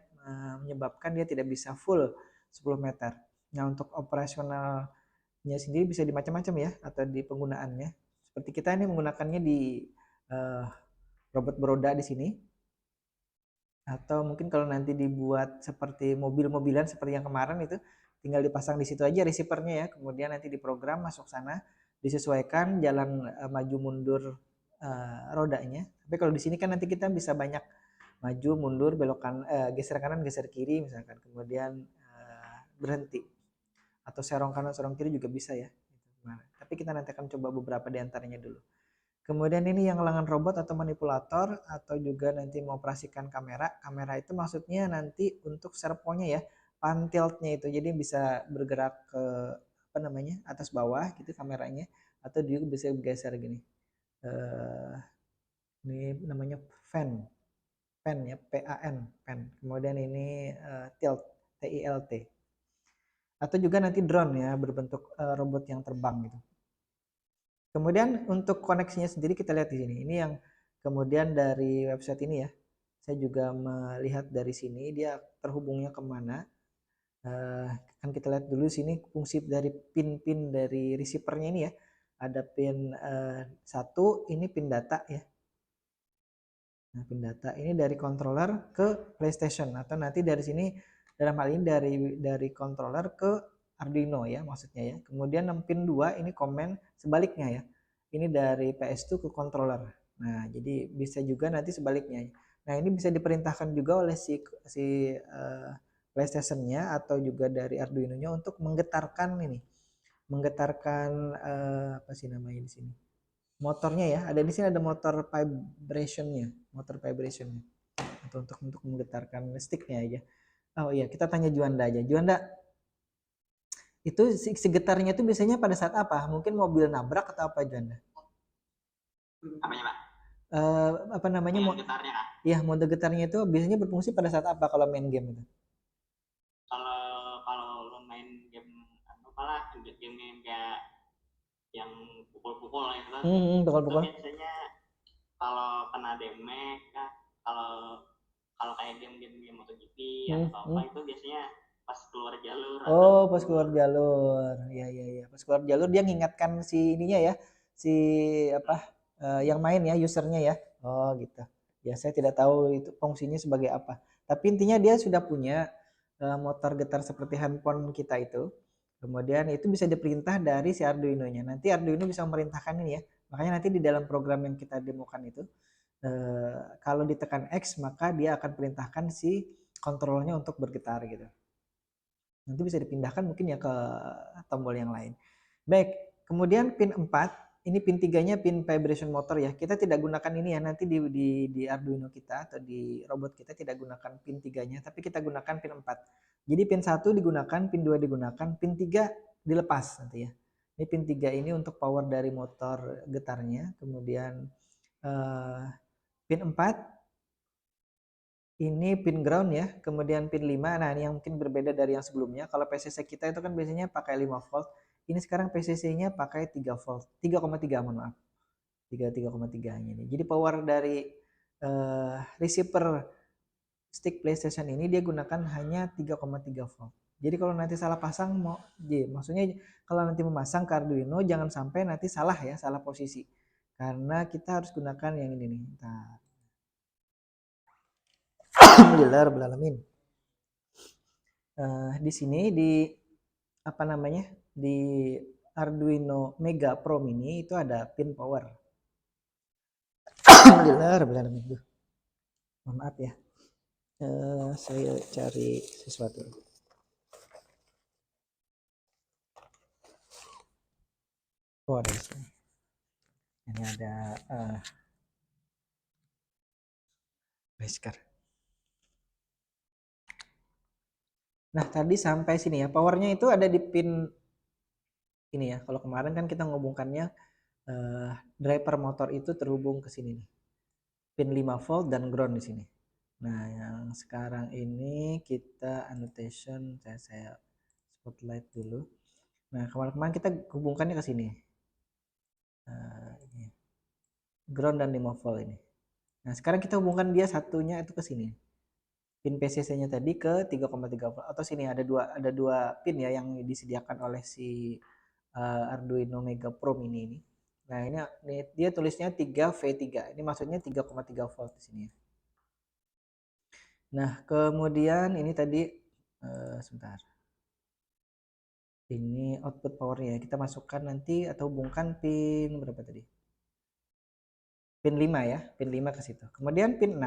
menyebabkan dia tidak bisa full 10 meter. Nah, untuk operasionalnya sendiri bisa di macam-macam ya atau di penggunaannya. Seperti kita ini menggunakannya di robot beroda di sini. Atau mungkin kalau nanti dibuat seperti mobil-mobilan seperti yang kemarin itu tinggal dipasang di situ aja receivernya ya. Kemudian nanti diprogram masuk sana, disesuaikan jalan maju mundur rodanya. Tapi kalau di sini kan nanti kita bisa banyak maju mundur belokan geser kanan geser kiri misalkan, kemudian berhenti atau serong kanan serong kiri juga bisa ya. Nah, tapi kita nanti akan coba beberapa di antaranya dulu. Kemudian ini yang lengan robot atau manipulator atau juga nanti mengoperasikan kamera. Kamera itu maksudnya nanti untuk servonya ya, pan tiltnya itu. Jadi bisa bergerak ke atas bawah gitu kameranya atau juga bisa geser gini. Ini namanya fan ya, PAN, fan. Kemudian ini tilt, TILT. Atau juga nanti drone ya, berbentuk robot yang terbang gitu. Kemudian untuk koneksinya sendiri kita lihat di sini. Ini yang kemudian dari website ini ya. Saya juga melihat dari sini dia terhubungnya kemana. Kan kita lihat dulu sini fungsi dari pin-pin dari receivernya ini ya. Ada pin 1, ini pin data ya. Nah, pin data ini dari controller ke PlayStation, atau nanti dari sini dalam hal ini dari controller ke Arduino ya maksudnya ya. Kemudian pin 2 ini komen sebaliknya ya. Ini dari PS2 ke controller. Nah, jadi bisa juga nanti sebaliknya. Nah, ini bisa diperintahkan juga oleh si PlayStation-nya atau juga dari Arduino-nya untuk menggetarkan apa sih namanya di sini? Motornya ya. Ada di sini ada motor vibration-nya untuk menggetarkan sticknya aja. Oh iya, kita tanya Juanda aja. Juanda, itu si getarnya itu biasanya pada saat apa? Mungkin mobil nabrak atau apa, Juanda? Apanya, Pak? Apa namanya? Getarnya, Kak? Iya, mode getarnya itu biasanya berfungsi pada saat apa kalau main game itu? Kalau lo main game apalah, game kayak yang pukul-pukul gitu, Pukul-pukul. itu biasanya kalau kena damage kan, kalau kayak game MotoGP atau apa itu biasanya pas keluar jalur. Oh, pas keluar jalur. Ya. Pas keluar jalur dia ngingatkan si ininya ya. Si apa? Yang main ya, usernya ya. Oh, gitu. Ya, saya tidak tahu itu fungsinya sebagai apa. Tapi intinya dia sudah punya motor getar seperti handphone kita itu. Kemudian itu bisa diperintah dari si Arduino-nya. Nanti Arduino bisa memerintahkan ini ya. Makanya nanti di dalam program yang kita demokan itu, kalau ditekan X maka dia akan perintahkan si kontrolnya untuk bergetar gitu. Nanti bisa dipindahkan mungkin ya ke tombol yang lain. Baik, kemudian pin 4, ini pin 3-nya pin vibration motor ya. Kita tidak gunakan ini ya, nanti di Arduino kita atau di robot kita tidak gunakan pin 3-nya, tapi kita gunakan pin 4. Jadi pin 1 digunakan, pin 2 digunakan, pin 3 dilepas nanti ya. Ini pin 3 ini untuk power dari motor getarnya, kemudian pin 4 ini pin ground ya, kemudian pin 5. Nah, ini yang mungkin berbeda dari yang sebelumnya. Kalau PCC kita itu kan biasanya pakai 5 volt. Ini sekarang PCC-nya pakai 3 volt. 3,3 mohon maaf. 3,3 ini. Jadi power dari receiver stick PlayStation ini dia gunakan hanya 3,3 volt. Jadi kalau nanti salah pasang maksudnya kalau nanti memasang ke Arduino jangan sampai nanti salah ya, salah posisi. Karena kita harus gunakan yang ini nih. Nah, Alhamdulillah rabbil alamin. Di sini di apa namanya? Di Arduino Mega Pro Mini itu ada pin power. Alhamdulillah rabbil alamin. Mohon maaf ya. Saya cari sesuatu. Oh, ada di sini. Ini ada Beskar. Nah, tadi sampai sini ya. Powernya itu ada di pin ini ya. Kalau kemarin kan kita ngomongkannya driver motor itu terhubung ke sini nih. Pin 5 volt dan ground di sini. Nah, yang sekarang ini kita annotation, saya spotlight dulu. Nah, kemarin kita hubungkannya ke sini. Ini. Ground dan 5 volt ini. Nah, sekarang kita hubungkan dia satunya itu ke sini. Pin PCC-nya tadi ke 3,3 volt atau sini ada dua pin ya yang disediakan oleh si Arduino Mega Pro Mini ini. Nah, ini dia tulisnya 3V3. Ini maksudnya 3,3 volt di sini. Nah, kemudian ini tadi sebentar. Ini output powernya. Kita masukkan nanti atau hubungkan pin berapa tadi? Pin 5 ya, pin 5 ke situ. Kemudian pin 6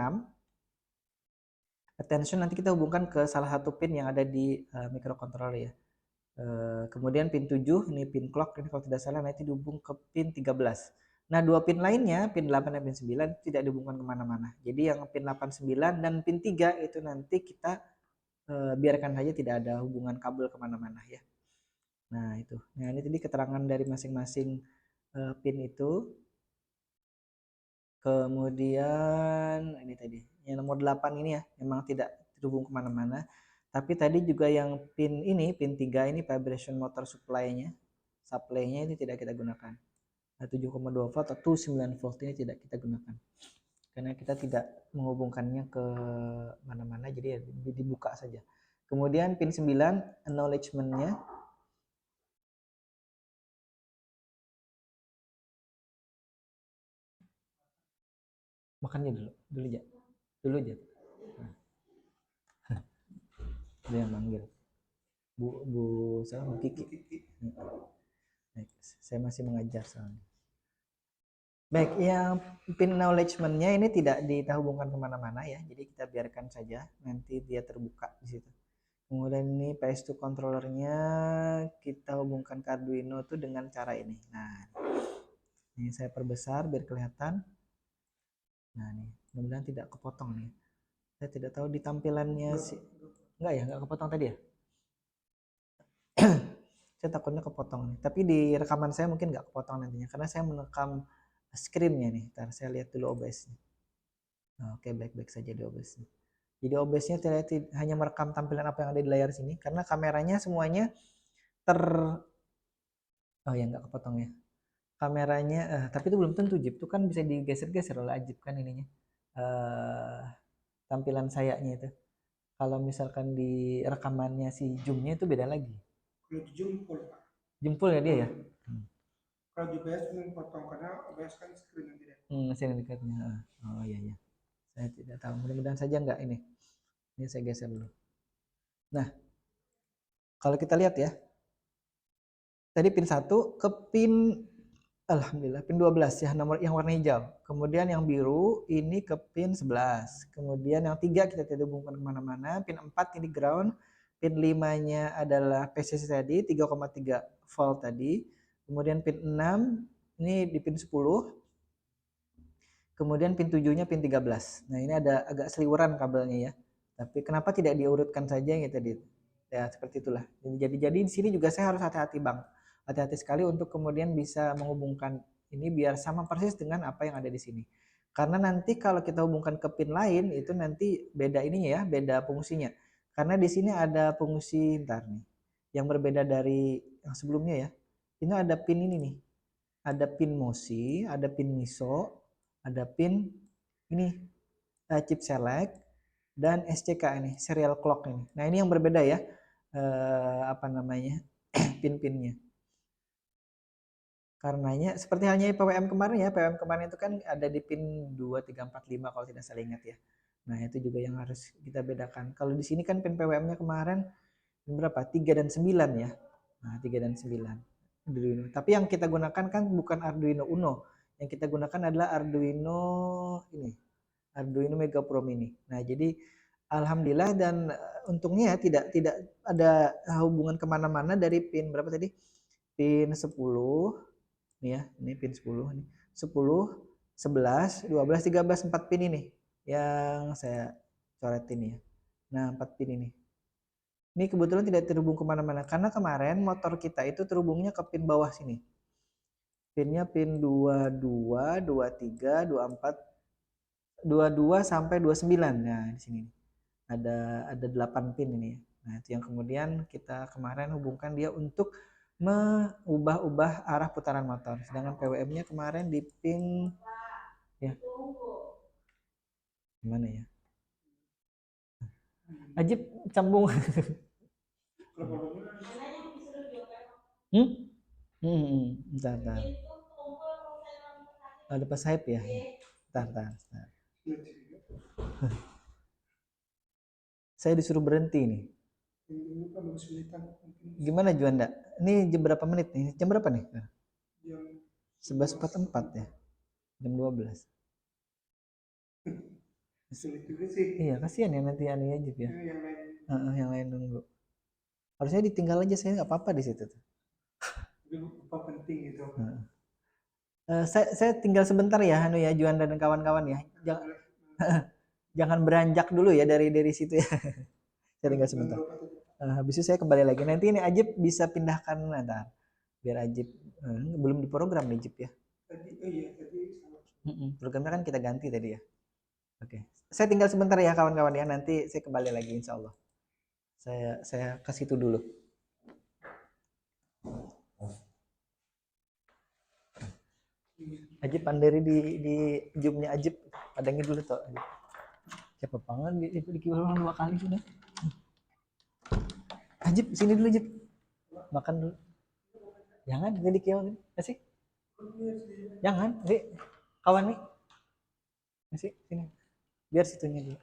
attention nanti kita hubungkan ke salah satu pin yang ada di microcontroller ya. Kemudian pin 7 ini pin clock, ini kalau tidak salah nanti dihubung ke pin 13. Nah, dua pin lainnya, pin 8 dan pin 9 tidak dihubungkan kemana-mana. Jadi yang pin 8, 9 dan pin 3 itu nanti kita biarkan saja tidak ada hubungan kabel kemana-mana ya. Nah, itu. Nah, ini tadi keterangan dari masing-masing pin itu. Kemudian ini tadi yang nomor 8 ini ya memang tidak terhubung kemana-mana. Tapi tadi juga yang pin ini, pin 3 ini vibration motor supply-nya ini tidak kita gunakan. 7,2 volt atau 9 volt ini tidak kita gunakan. Karena kita tidak menghubungkannya ke mana-mana, jadi ya dibuka saja. Kemudian pin 9 acknowledgement-nya. Makannya dulu aja. Nah. Dia yang manggil. Bu Kiki. Baik, saya masih mengajar soalnya. Baik, yang pin acknowledgement-nya ini tidak dihubungkan kemana-mana ya, jadi kita biarkan saja, nanti dia terbuka di situ. Kemudian ini PS2 controllernya kita hubungkan ke Arduino itu dengan cara ini. Nah, ini saya perbesar biar kelihatan. Nah, nih, mudah-mudahan tidak kepotong nih. Saya tidak tahu di tampilannya sih. Enggak ya, enggak kepotong tadi ya? Saya takutnya kepotong nih. Tapi di rekaman saya mungkin enggak kepotong nantinya karena saya merekam screen-nya nih. Ntar saya lihat dulu OBS-nya. Nah, oke, baik-baik saja di OBS-nya. Jadi OBS-nya hanya merekam tampilan apa yang ada di layar sini karena kameranya semuanya oh ya enggak kepotong ya. Kameranya tapi itu belum tentu Jip, itu kan bisa digeser-geser oleh Ajib kan ininya. Tampilan sayanya itu. Kalau misalkan di rekamannya si Zoom-nya itu beda lagi. Kalau di jempol, Pak. Jempol ya dia ya? Kalau di OBS cuma potong karena OBS kan screen yang tidak. Screen dekatnya. Oh iya. Saya tidak tahu. Mudah-mudahan saja enggak ini. Ini saya geser dulu. Nah, kalau kita lihat ya. Tadi pin 1 ke pin alhamdulillah pin 12 ya, nomor yang warna hijau. Kemudian yang biru ini ke pin 11. Kemudian yang 3 kita tidak hubungkan kemana-mana. Pin 4 ini ground. Pin 5-nya adalah PCC tadi 3,3 volt tadi. Kemudian pin 6 ini di pin 10. Kemudian pin 7-nya pin 13. Nah, ini ada agak seliweran kabelnya ya. Tapi kenapa tidak diurutkan saja gitu tadi? Ya, seperti itulah. Jadi di sini juga saya harus hati-hati, Bang. Hati-hati sekali untuk kemudian bisa menghubungkan ini biar sama persis dengan apa yang ada di sini. Karena nanti kalau kita hubungkan ke pin lain itu nanti beda ininya ya, beda fungsinya. Karena di sini ada fungsi ntar nih yang berbeda dari yang sebelumnya ya. Ini ada pin ini nih. Ada pin MOSI, ada pin MISO, ada pin ini chip select dan SCK ini serial clock ini. Nah, ini yang berbeda ya. Apa namanya? Pin-pinnya. Karenanya seperti halnya PWM kemarin ya. PWM kemarin itu kan ada di pin 2, 3, 4, 5 kalau tidak salah ingat ya. Nah, itu juga yang harus kita bedakan. Kalau di sini kan pin PWM-nya kemarin berapa? 3 dan 9 ya. Nah, 3 dan 9. Arduino. Tapi yang kita gunakan kan bukan Arduino Uno. Yang kita gunakan adalah Arduino ini. Arduino Mega Pro Mini. Nah, jadi alhamdulillah dan untungnya tidak ada hubungan kemana-mana dari pin berapa tadi? Pin 10 nih ya, ini pin 10 nih. 10, 11, 12, 13, 4 pin ini yang saya coretin ya. Nah, 4 pin ini. Ini kebetulan tidak terhubung kemana-mana karena kemarin motor kita itu terhubungnya ke pin bawah sini. Pinnya pin 22, 23, 24, 22 sampai 29. Nah, di sini ada 8 pin ini. Nah, itu yang kemudian kita kemarin hubungkan dia untuk mengubah-ubah arah putaran motor. Sedangkan PWM-nya kemarin di pin ya. Gimana ya? Ajib cambung. Bentar. Ada pas hype ya? Bentar. Saya disuruh berhenti nih. Gimana Juanda? Ini jam berapa menit nih? Jam berapa nih? Jam 11.44 ya. Jam 12. Sulit juga sih. Iya, kasihan ya nanti anu aja ya. Yang lain nunggu. Harusnya ditinggal aja, saya nggak apa-apa di situ tuh. Apa penting gitu. Saya tinggal sebentar ya, anu ya, Juanda dan kawan-kawan ya. Jangan beranjak dulu ya dari situ ya. Saya tinggal sebentar. Habis itu saya kembali lagi. Nanti ini Ajib bisa pindahkan nanti. biar Ajib belum diprogram nih Jip ya. Tadi, oh iya, tadi salah. Programnya kan kita ganti tadi ya. Oke, saya tinggal sebentar ya kawan-kawan ya, nanti saya kembali lagi insya Allah. Saya kasih itu dulu. Ajib pandiri di Zoom-nya Ajib, padangin dulu toh. Siapa banget di kiwal 2 kali sudah. Ajib sini dulu Ajib, makan dulu. Jangan jadi kiwal kasih. Jangan, Dek. Kawan nih. Kasih sini. Biar situnya dulu.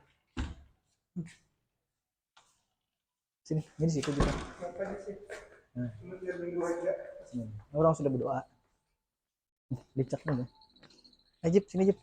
Sini, jadi situ juga. Ngapain sih? Nah, Cuma biar minggu aja. orang sudah berdoa. Dicek dulu. Ajib sini Ajib.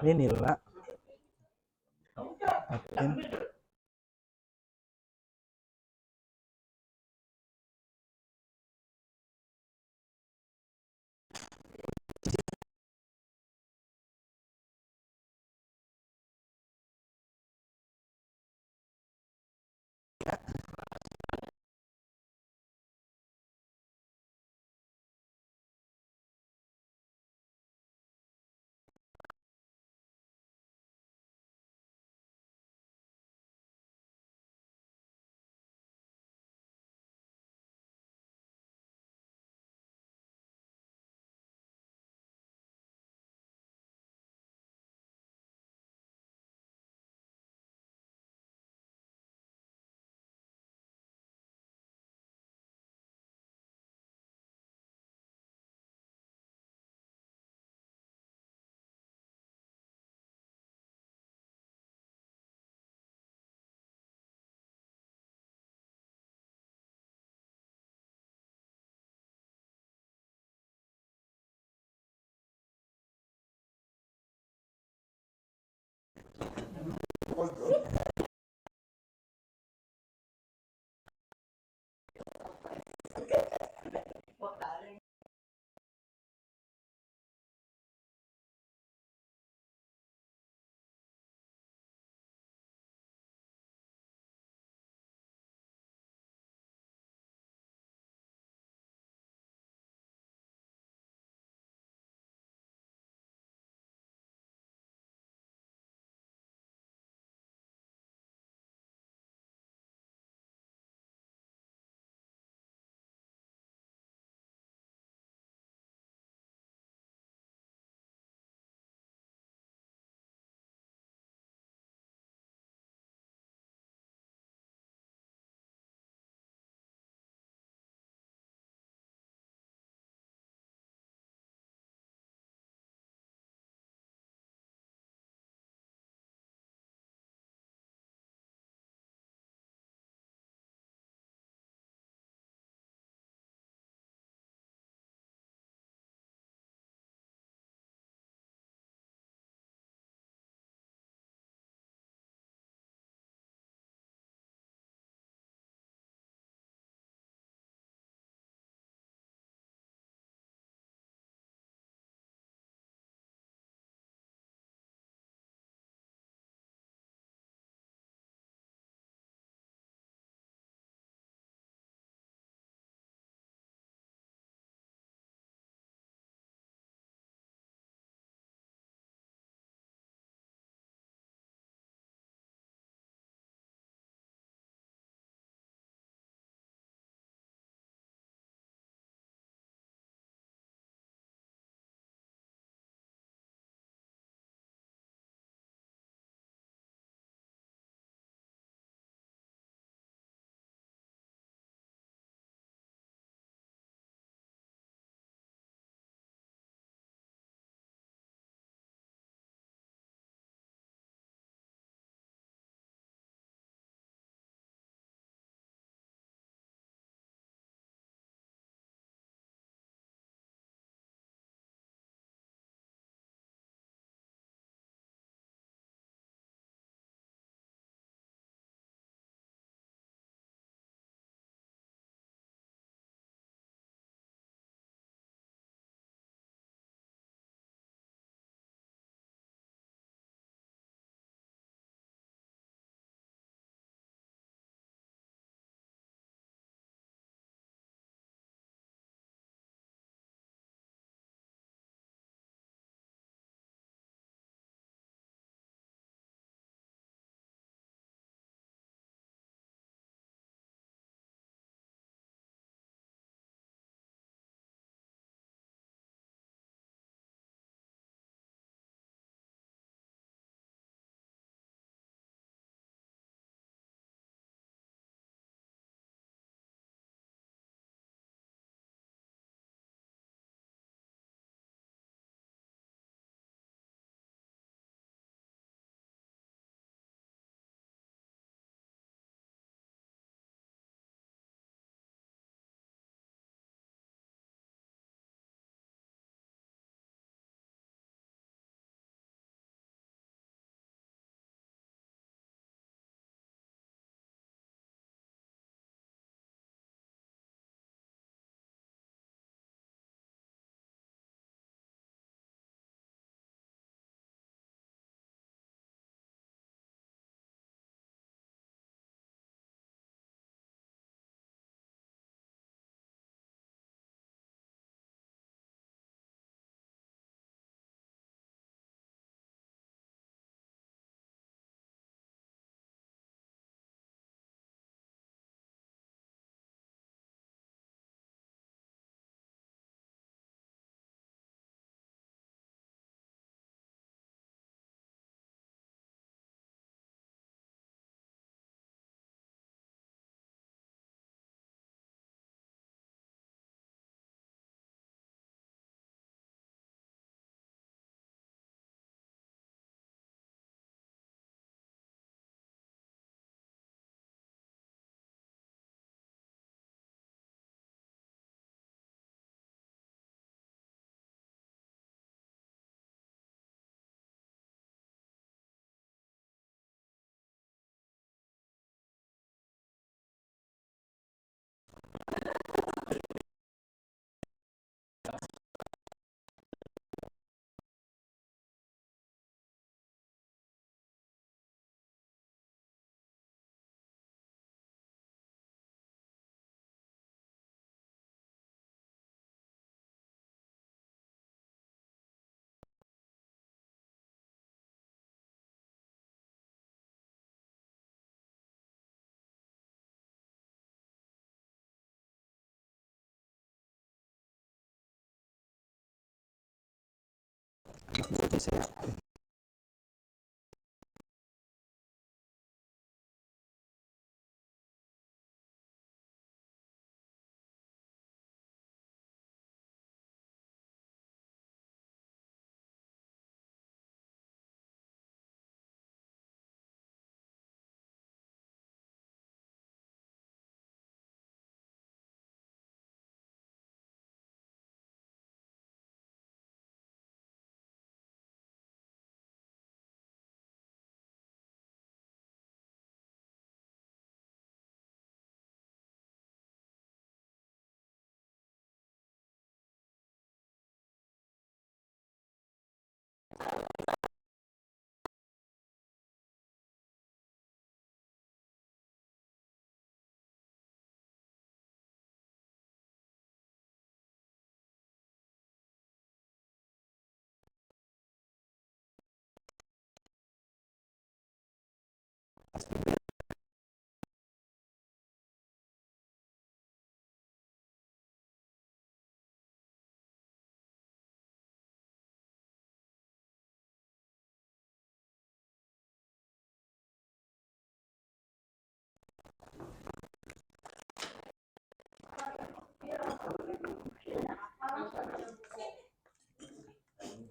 Ini lah.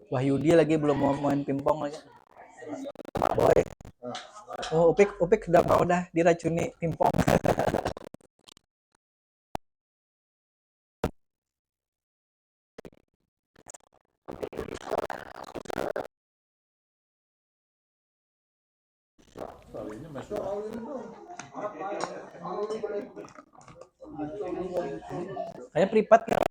Wahyudi lagi belum mau main pingpong lagi. Boy. Oh, Upik udah mau dah diracuni pingpong. Kayak privat kan.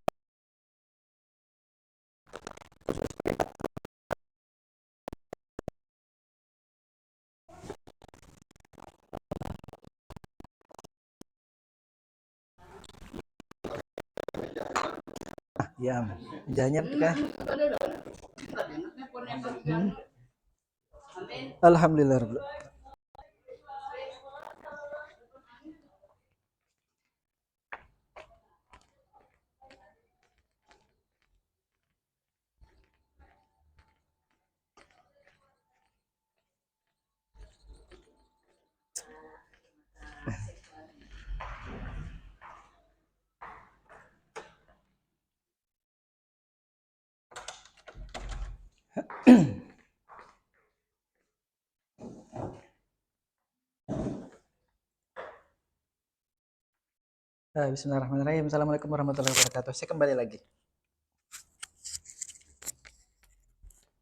Ya, jahnya kan. Alhamdulillah. Bismillahirrahmanirrahim. Assalamualaikum warahmatullahi wabarakatuh. Saya kembali lagi.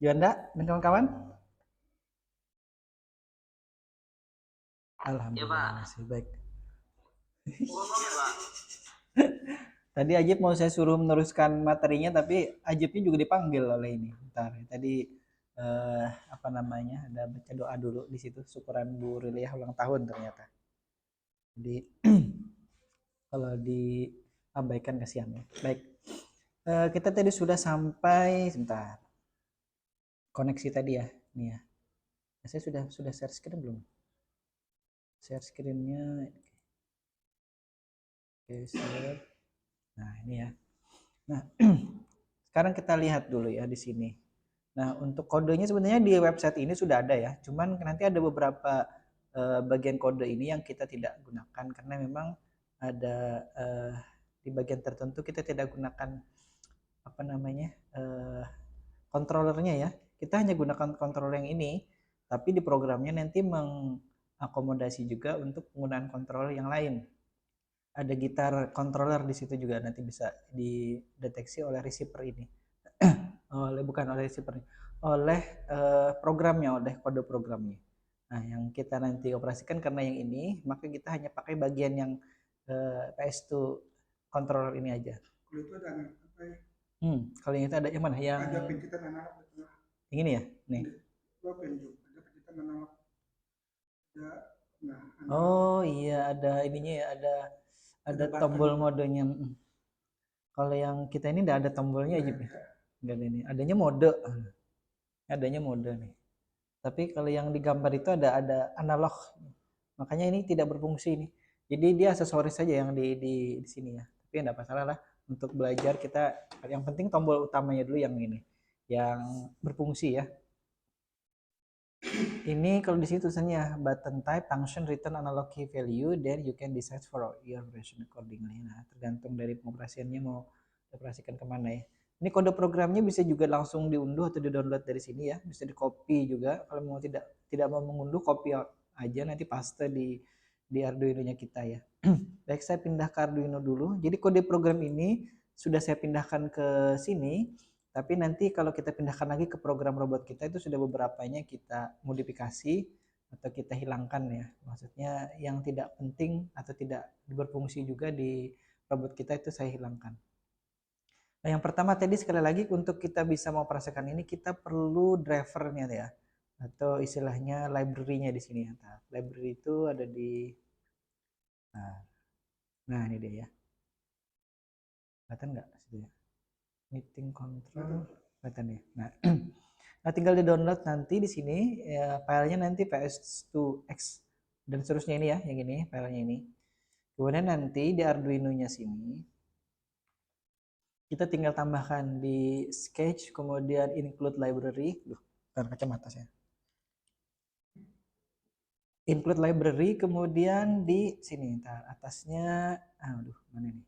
Yuanda dan kawan-kawan? Alhamdulillah masih baik. Tadi Ajib mau saya suruh meneruskan materinya, tapi Ajibnya juga dipanggil oleh ini. Bentar, tadi apa namanya? Ada baca doa dulu di situ, syukuran Bu Riliah ulang tahun ternyata. Jadi kalau diabaikan kasihan ya. Baik, kita tadi sudah sampai, sebentar, koneksi tadi ya, nih ya. Saya sudah share screen belum? Share screennya, oke, share. Nah ini ya. Nah sekarang kita lihat dulu ya di sini. Nah untuk kodenya sebenarnya di website ini sudah ada ya. Cuman nanti ada beberapa bagian kode ini yang kita tidak gunakan karena memang ada di bagian tertentu kita tidak gunakan apa namanya controllernya ya. Kita hanya gunakan controller yang ini, tapi di programnya nanti mengakomodasi juga untuk penggunaan controller yang lain. Ada gitar controller di situ juga nanti bisa dideteksi oleh receiver ini. Bukan oleh receiver, oleh programnya, oleh kode programnya. Nah, yang kita nanti operasikan karena yang ini, maka kita hanya pakai bagian yang PS2 controller ini aja. Kalau itu ada apa ya? Kalau yang itu ada yang mana? Yang ada pencitan analog betul. Yang ini ya? Nih. Ada pencitan analog. Oh iya, ada ininya ya, ada tombol modenya. Kalau yang kita ini enggak ada tombolnya aja. Enggak ada ini. Adanya mode. Adanya mode nih. Tapi kalau yang digambar itu ada analog. Makanya ini tidak berfungsi nih. Jadi dia aksesoris saja yang di sini ya. Tapi enggak masalah lah. Untuk belajar kita yang penting tombol utamanya dulu yang ini. Yang berfungsi ya. Ini kalau di sini tulisannya button type function return analog key value, then you can decide for your version accordingly. Nah, tergantung dari pengoperasiannya mau dioperasikan kemana ya. Ini kode programnya bisa juga langsung diunduh atau di-download dari sini ya. Bisa di-copy juga. Kalau mau tidak mau mengunduh, copy aja nanti paste di Arduino-nya kita ya. Baik, saya pindah ke Arduino dulu. Jadi kode program ini sudah saya pindahkan ke sini. Tapi nanti kalau kita pindahkan lagi ke program robot kita itu sudah beberapanya kita modifikasi atau kita hilangkan ya. Maksudnya yang tidak penting atau tidak berfungsi juga di robot kita itu saya hilangkan. Nah, yang pertama tadi sekali lagi untuk kita bisa mengoperasikan ini kita perlu drivernya ya. Atau istilahnya library-nya di sini ya. Nah, library itu ada di nah ini dia ya. Kelihatan nggak situ ya? Meeting control kelihatan ya. Nah, tinggal di download nanti di sini ya, filenya nanti ps2x dan seterusnya ini ya, yang ini filenya ini. Kemudian nanti di Arduino-nya sini kita tinggal tambahkan di sketch kemudian include library. Kacamata saya. Include library kemudian di sini atasnya mana ini?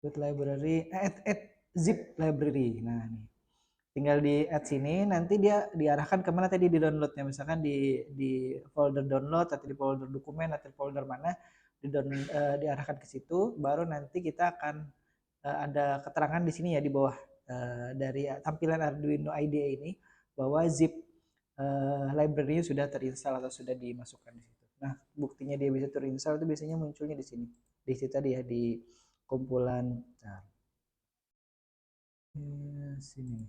Include library add zip library. Nah, nih. Tinggal di add sini, nanti dia diarahkan kemana tadi di downloadnya, misalkan di folder download atau di folder dokumen atau di folder mana diarahkan ke situ, baru nanti kita akan ada keterangan di sini ya di bawah dari tampilan Arduino IDE ini bahwa zip library sudah terinstall atau sudah dimasukkan di situ. Nah, buktinya dia bisa terinstall itu biasanya munculnya di sini, di situ tadi ya di kumpulan sini.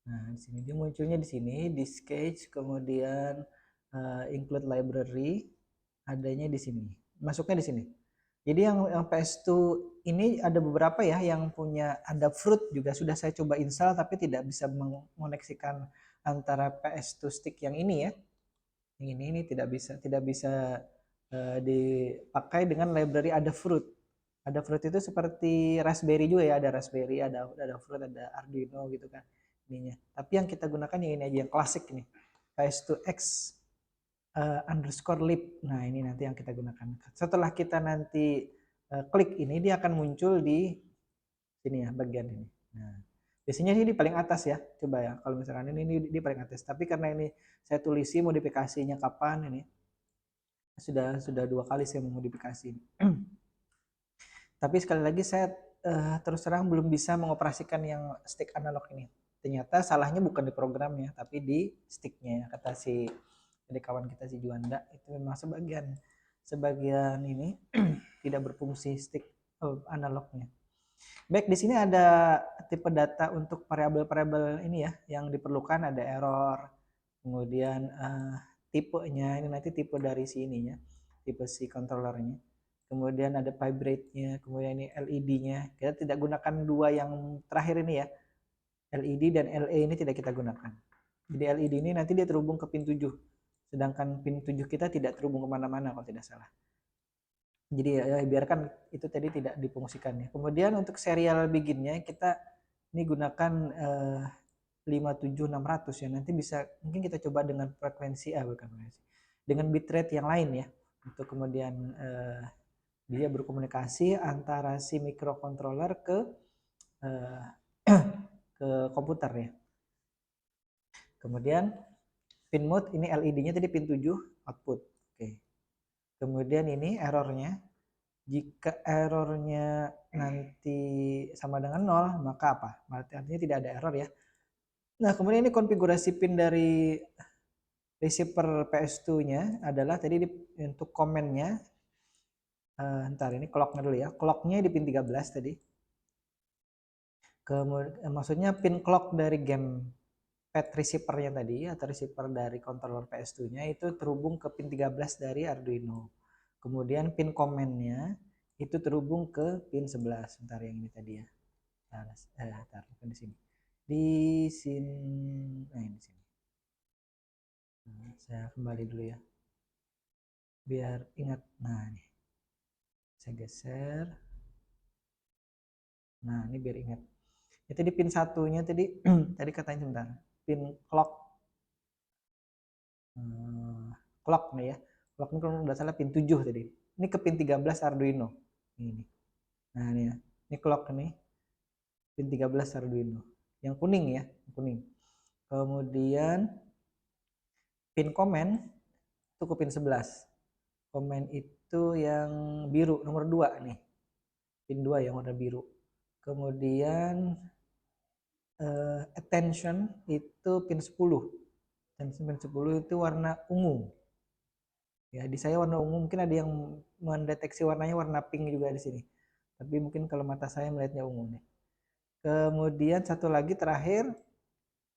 Nah, di sini dia munculnya di sini di sketch kemudian include library adanya di sini. Masuknya di sini. Jadi yang PS2 ini ada beberapa ya yang punya ada fruit juga sudah saya coba install tapi tidak bisa mengoneksikan antara PS2 stick yang ini ya. Yang ini tidak bisa dipakai dengan library ada fruit. Ada fruit itu seperti Raspberry juga ya, ada Raspberry, ada fruit, ada Arduino gitu kan. Ininya. Tapi yang kita gunakan yang ini aja yang klasik nih. PS2X underscore lib. Nah, ini nanti yang kita gunakan. Setelah kita nanti klik ini dia akan muncul di sini ya bagian ini. Nah, biasanya ini di paling atas ya. Coba ya kalau misalkan ini di paling atas. Tapi karena ini saya tulisi modifikasinya kapan ini. Sudah 2 kali saya memodifikasi. Tapi sekali lagi saya terus terang belum bisa mengoperasikan yang stick analog ini. Ternyata salahnya bukan di programnya, tapi di sticknya. Kata si kawan kita si Juanda itu memang sebagian ini tidak berfungsi stick analognya. Baik, di sini ada tipe data untuk variabel-variabel ini ya yang diperlukan, ada error, kemudian tipenya ini nanti tipe dari si ininya, tipe si controllernya. Kemudian ada vibrate-nya, kemudian ini LED-nya. Kita tidak gunakan dua yang terakhir ini ya. LED dan LE ini tidak kita gunakan. Jadi LED ini nanti dia terhubung ke pin 7. Sedangkan pin 7 kita tidak terhubung kemana-mana kalau tidak salah. Jadi ya biarkan itu tadi tidak difungsikan ya. Kemudian untuk serial begin-nya kita ini gunakan 57600 ya. Nanti bisa mungkin kita coba dengan frekuensi dengan bitrate yang lain ya. Untuk kemudian dia berkomunikasi antara si microcontroller ke komputer ya. Kemudian pin mode ini LED-nya tadi pin 7 output. Oke. Kemudian ini errornya. Jika errornya nanti sama dengan 0, maka apa? Artinya tidak ada error ya. Nah, kemudian ini konfigurasi pin dari receiver PS2-nya adalah tadi untuk komennya ntar ini clock-nya dulu ya. Clock-nya di pin 13 tadi. Kemudian maksudnya pin clock dari gamepad receiver-nya tadi atau receiver dari controller PS2-nya itu terhubung ke pin 13 dari Arduino. Kemudian pin command-nya itu terhubung ke pin 11. Bentar yang ini tadi ya. Bentar, di sini. Di sini. Nah, ini sini. Nah, saya kembali dulu ya. Biar ingat. Nah, ini. Saya geser. Nah, ini biar ingat. Itu di pin 1-nya tadi tadi katanya sebentar. Pin clock clock nih ya. Clock ini kalau nggak salah pin 7 tadi. Ini ke pin 13 Arduino. Ini. Nah ini ya. Ini clock nih. Pin 13 Arduino. Yang kuning ya, kuning. Kemudian pin komen itu ke pin 11. Komen itu yang biru nomor 2 nih. Pin 2 yang warna biru. Kemudian attention itu pin 10. Attention pin 10 itu warna ungu. Ya, di saya warna ungu, mungkin ada yang mendeteksi warnanya warna pink juga di sini. Tapi mungkin kalau mata saya melihatnya ungu nih. Kemudian satu lagi terakhir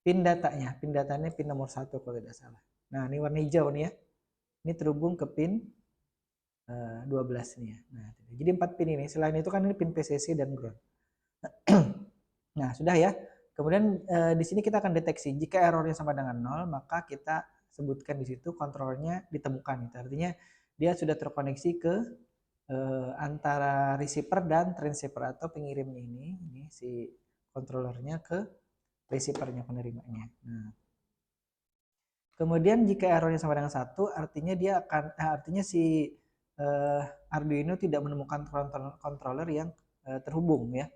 pin datanya. Pin datanya pin nomor 1 kalau tidak salah. Nah, ini warna hijau nih ya. Ini terhubung ke pin 12 nih ya. Nah, jadi 4 pin ini. Selain itu kan ini pin PCC dan ground. Nah, sudah ya. Kemudian di sini kita akan deteksi jika errornya sama dengan 0, maka kita sebutkan di situ kontrolnya ditemukan. Itu artinya dia sudah terkoneksi ke antara receiver dan transceiver atau pengirimnya ini si kontrolernya ke receivernya penerimanya. Nah, kemudian jika errornya sama dengan 1, artinya dia akan artinya si Arduino tidak menemukan controller yang terhubung ya.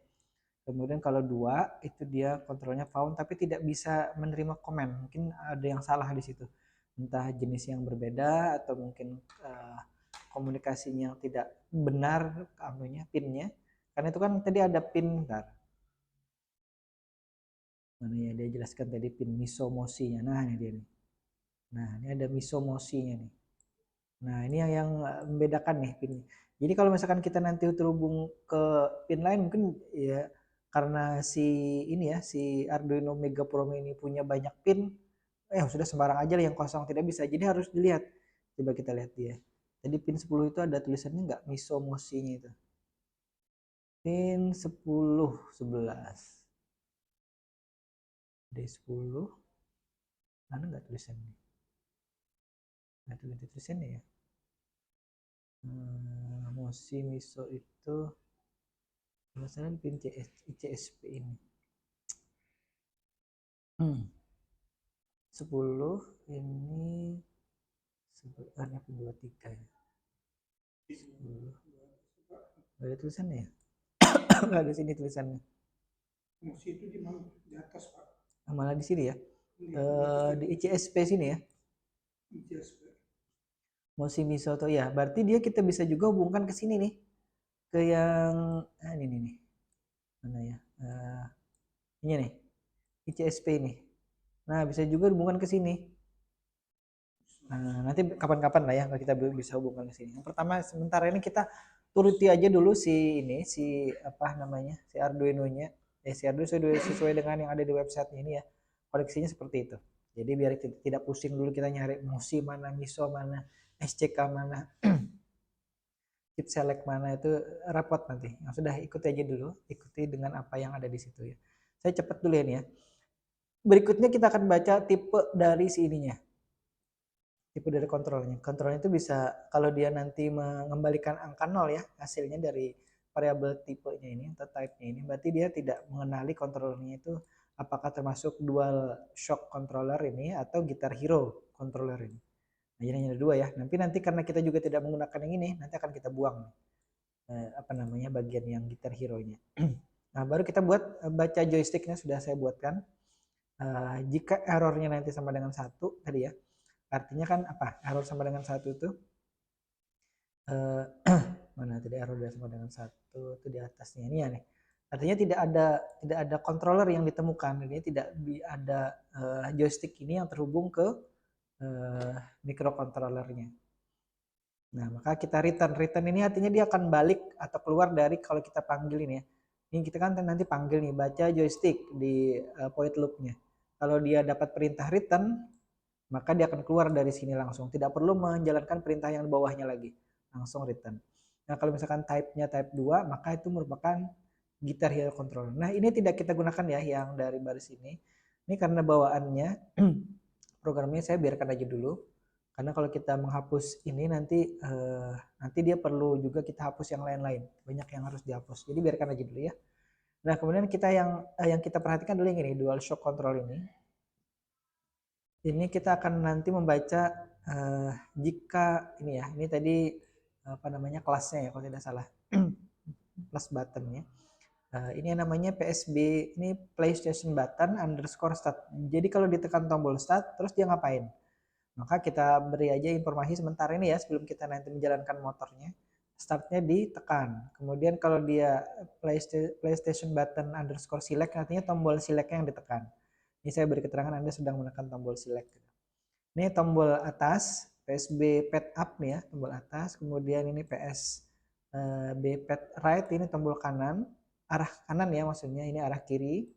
Kemudian kalau 2 itu dia kontrolnya found tapi tidak bisa menerima komen. Mungkin ada yang salah di situ. Entah jenis yang berbeda atau mungkin komunikasinya yang tidak benar pinnya. Karena itu kan tadi ada pin bentar. Mana ya dia jelaskan tadi pin misomosinya. Nah, ini dia nih. Nah, ini ada misomosinya nih. Nah, ini yang membedakan nih pinnya. Jadi kalau misalkan kita nanti terhubung ke pin lain mungkin ya karena si ini ya si Arduino Mega Pro ini punya banyak pin, sudah sembarang aja yang kosong tidak bisa. Jadi harus dilihat. Coba kita lihat dia. Tadi pin 10 itu ada tulisannya nggak misomosinya itu. Pin 10 11. D10 mana nggak tulisannya? Nggak tulisannya ya. Mosi miso itu masalah pin ICSP ini 10 ini sebenarnya pin 23 ya 10 nggak ada tulisannya ya nggak ada sini tulisannya Mosi itu di mana? Di atas Pak. malah di sini ya di ICSP sini ya ICSP. Mosi miso tuh ya berarti dia kita bisa juga hubungkan ke sini nih ke yang ini nih mana ya ini nih ICSP ini. Nah bisa juga hubungkan ke sini. Nah nanti kapan-kapan lah ya kita bisa hubungkan ke sini. Yang pertama sementara ini kita turuti aja dulu si apa namanya si Arduino-nya. Si Arduino sesuai dengan yang ada di website-nya ini ya. Koneksinya seperti itu. Jadi biar tidak pusing dulu kita nyari mosi mana, miso mana, SCK mana. Chip select mana itu repot nanti. Yang sudah ikuti aja dulu, ikuti dengan apa yang ada di situ ya. Saya cepat dulu ya nih ya. Berikutnya kita akan baca tipe dari si ininya. Tipe dari kontrolnya. Kontrolnya itu bisa kalau dia nanti mengembalikan angka 0 ya, hasilnya dari variabel tipenya ini atau type-nya ini, berarti dia tidak mengenali kontrolernya itu apakah termasuk dual shock controller ini atau Guitar Hero controller ini. Nah, jadi hanya ada 2 ya. Nanti karena kita juga tidak menggunakan yang ini, nanti akan kita buang apa namanya bagian yang Guitar Hero-nya. Nah, baru kita buat baca joysticknya sudah saya buatkan. Jika errornya nanti sama dengan 1 tadi ya, artinya kan apa? Error sama dengan 1 itu mana tadi error sama dengan 1 itu di atasnya ini ya nih. Artinya tidak ada controller yang ditemukan. Jadi tidak ada joystick ini yang terhubung ke microcontrollernya. Nah, maka kita return ini artinya dia akan balik atau keluar dari kalau kita panggil ini ya. Ini kita kan nanti panggil nih baca joystick di point loop-nya. Kalau dia dapat perintah return, maka dia akan keluar dari sini langsung. Tidak perlu menjalankan perintah yang di bawahnya lagi. Langsung return. Nah, kalau misalkan type-nya type 2, maka itu merupakan Guitar Hero Controller. Nah, ini tidak kita gunakan ya yang dari baris ini. Ini karena bawaannya programnya saya biarkan aja dulu. Karena kalau kita menghapus ini nanti dia perlu juga kita hapus yang lain-lain. Banyak yang harus dihapus. Jadi biarkan aja dulu ya. Nah, kemudian kita yang kita perhatikan dulu yang ini dual shock control ini. Ini kita akan nanti membaca jika ini ya, ini tadi apa namanya kelasnya ya kalau tidak salah, kelas buttonnya. Ini yang namanya PSB, ini PlayStation button underscore start. Jadi kalau ditekan tombol start, terus dia ngapain? Maka kita beri aja informasi sementara ini ya sebelum kita nanti menjalankan motornya. Startnya ditekan. Kemudian kalau dia PlayStation button underscore select, artinya tombol select yang ditekan. Ini saya beri keterangan Anda sedang menekan tombol select. Ini tombol atas, PSB pad up nih ya, tombol atas. Kemudian ini PSB pad right, ini tombol kanan. Arah kanan ya maksudnya, ini arah kiri.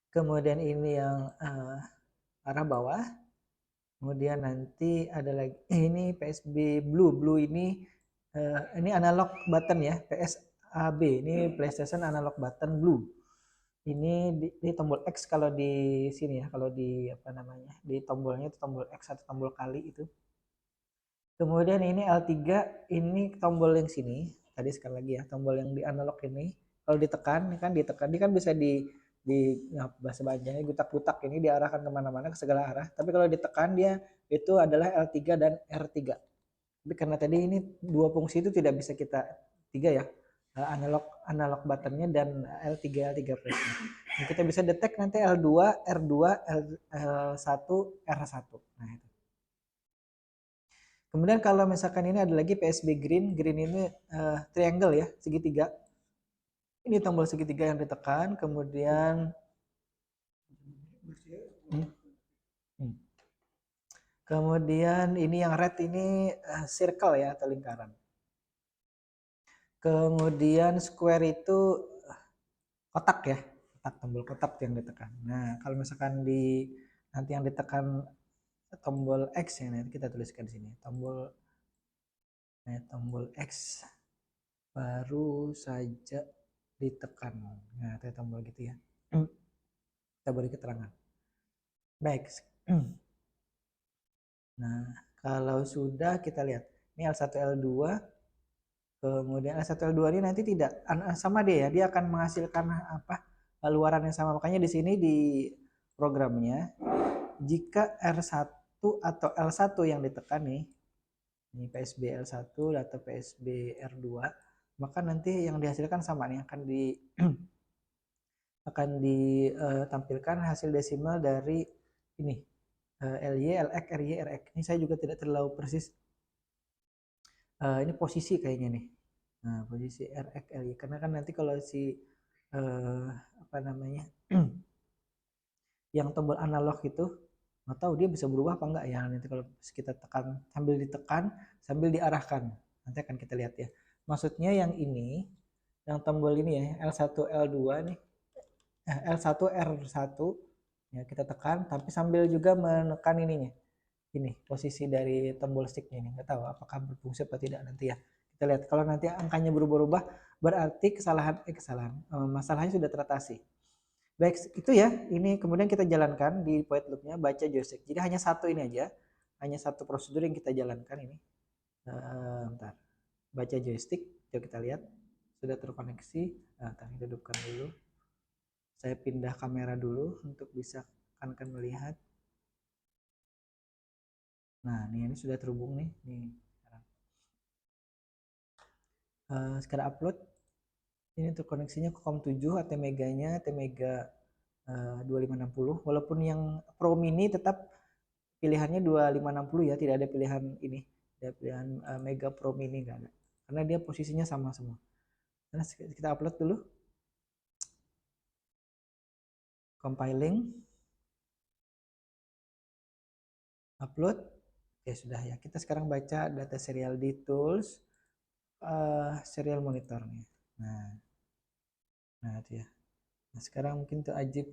Kemudian ini yang arah bawah. Kemudian nanti ada lagi ini PSB blue ini analog button ya, PSAB ini PlayStation analog button blue. Ini di tombol X kalau di sini ya, kalau di apa namanya, di tombolnya itu tombol X atau tombol kali itu. Kemudian ini L3, ini tombol yang sini, tadi sekali lagi ya, tombol yang di analog ini, kalau ditekan, ini kan bisa di bahasa Banjarnya gutak-gutak, ini diarahkan kemana-mana ke segala arah. Tapi kalau ditekan dia itu adalah L3 dan R3. Tapi karena tadi ini dua fungsi itu tidak bisa kita tiga ya, analog buttonnya dan L3 pressnya. Nah, kita bisa detect nanti L2, R2, L1, R1. Nah itu. Kemudian kalau misalkan ini ada lagi PSB green ini triangle ya, segitiga. Ini tombol segitiga yang ditekan, kemudian kemudian ini yang red ini circle ya atau lingkaran. Kemudian square itu kotak ya, tombol kotak yang ditekan. Nah, kalau misalkan nanti yang ditekan tombol X ya, nanti kita tuliskan di sini. Tombol X baru saja ditekan. Nah, itu tombol gitu ya. Kita beri keterangan. Baik. Nah, kalau sudah kita lihat. Ini L1, L2. Kemudian L1, L2 ini nanti tidak sama dia ya. Dia akan menghasilkan apa? Luaran yang sama. Makanya di sini di programnya jika R1 atau L1 yang ditekan nih, ini PSB L1 atau PSB R2, maka nanti yang dihasilkan sama nih, akan ditampilkan hasil desimal dari ini LY, LX, RY, RX. Ini saya juga tidak terlalu persis. Ini posisi kayaknya nih. Nah, posisi RX, LY. Karena kan nanti kalau si apa namanya yang tombol analog itu nggak tahu dia bisa berubah apa enggak ya, nanti kalau kita tekan sambil ditekan sambil diarahkan nanti akan kita lihat ya. Maksudnya yang ini, yang tombol ini ya, L1 L2 nih, L1 R1 ya kita tekan tapi sambil juga menekan ininya, ini posisi dari tombol sticknya ini, nggak tahu apakah berfungsi atau tidak nanti ya, kita lihat. Kalau nanti angkanya berubah-ubah berarti masalahnya sudah teratasi. Baik, itu ya. Ini kemudian kita jalankan di void loop-nya, baca joystick. Jadi hanya satu ini aja, hanya satu prosedur yang kita jalankan ini. Bentar. Baca joystick, coba kita lihat. Sudah terkoneksi. Kita hidupkan dulu. Saya pindah kamera dulu untuk bisa kan melihat. Nah, ini sudah terhubung nih. Sekarang upload. Ini untuk koneksinya ke COM7, ATmega-nya ATmega 2560. Walaupun yang Pro Mini tetap pilihannya 2560 ya, tidak ada pilihan ini, ada pilihan Mega Pro Mini nggak ada, karena dia posisinya sama semua. Nah, kita upload dulu, compiling, upload. Ya sudah ya, kita sekarang baca data serial di tools, serial monitornya. Nah itu ya. Nah sekarang mungkin tuh Ajib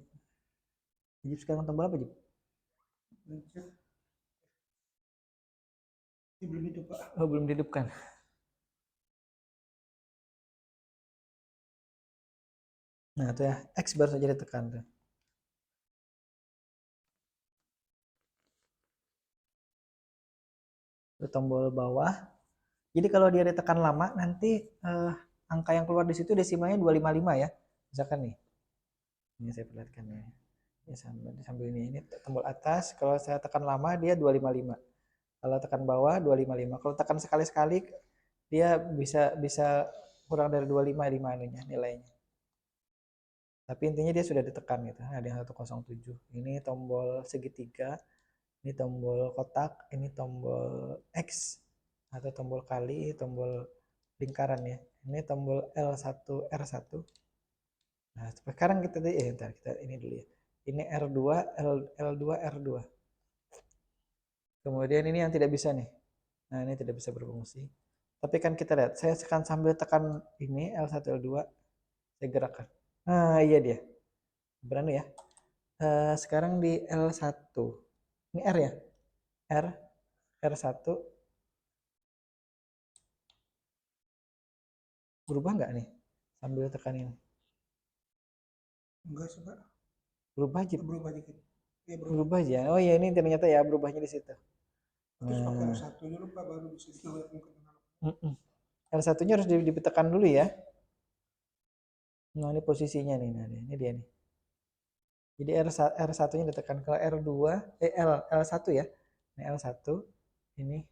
sekarang tombol apa Ajib? Belum hidup Pak. Oh belum dihidupkan. Nah itu ya, X baru saja ditekan tuh. Itu tombol bawah. Jadi kalau dia ditekan lama nanti angka yang keluar di situ desimalnya 255 ya. Misalkan nih. Ini saya perlihatkan ya. Ya, sambil ini tombol atas. Kalau saya tekan lama dia 255. Kalau tekan bawah 255. Kalau tekan sekali-sekali dia bisa kurang dari 255 anunya nilainya. Tapi intinya dia sudah ditekan gitu. Ada yang 107. Ini tombol segitiga, ini tombol kotak, ini tombol X atau tombol kali, tombol lingkaran ya. Ini tombol L1 R1. Nah, sekarang kita ini dulu ya. Ini R2 L2 R2. Kemudian ini yang tidak bisa nih. Nah, ini tidak bisa berfungsi. Tapi kan kita lihat, saya akan sambil tekan ini L1 L2 saya gerakkan. Nah, iya dia. Berani ya. Sekarang di L1. Ini R ya? R1 berubah nggak nih sambil tekan ini? Enggak sih, Pak. Berubah aja. Berubah dikit. Ya, Berubah aja. Oh ya, ini ternyata ya berubahnya di situ. Terus pakai R1 dulu, Pak, baru bisa dilihat mungkin. L1-nya harus ditekan dulu ya. Nah, ini posisinya nih. Nah, ini dia nih. Jadi R1-nya ditekan. Kalau R2 L1 ya. Ini L1 ini.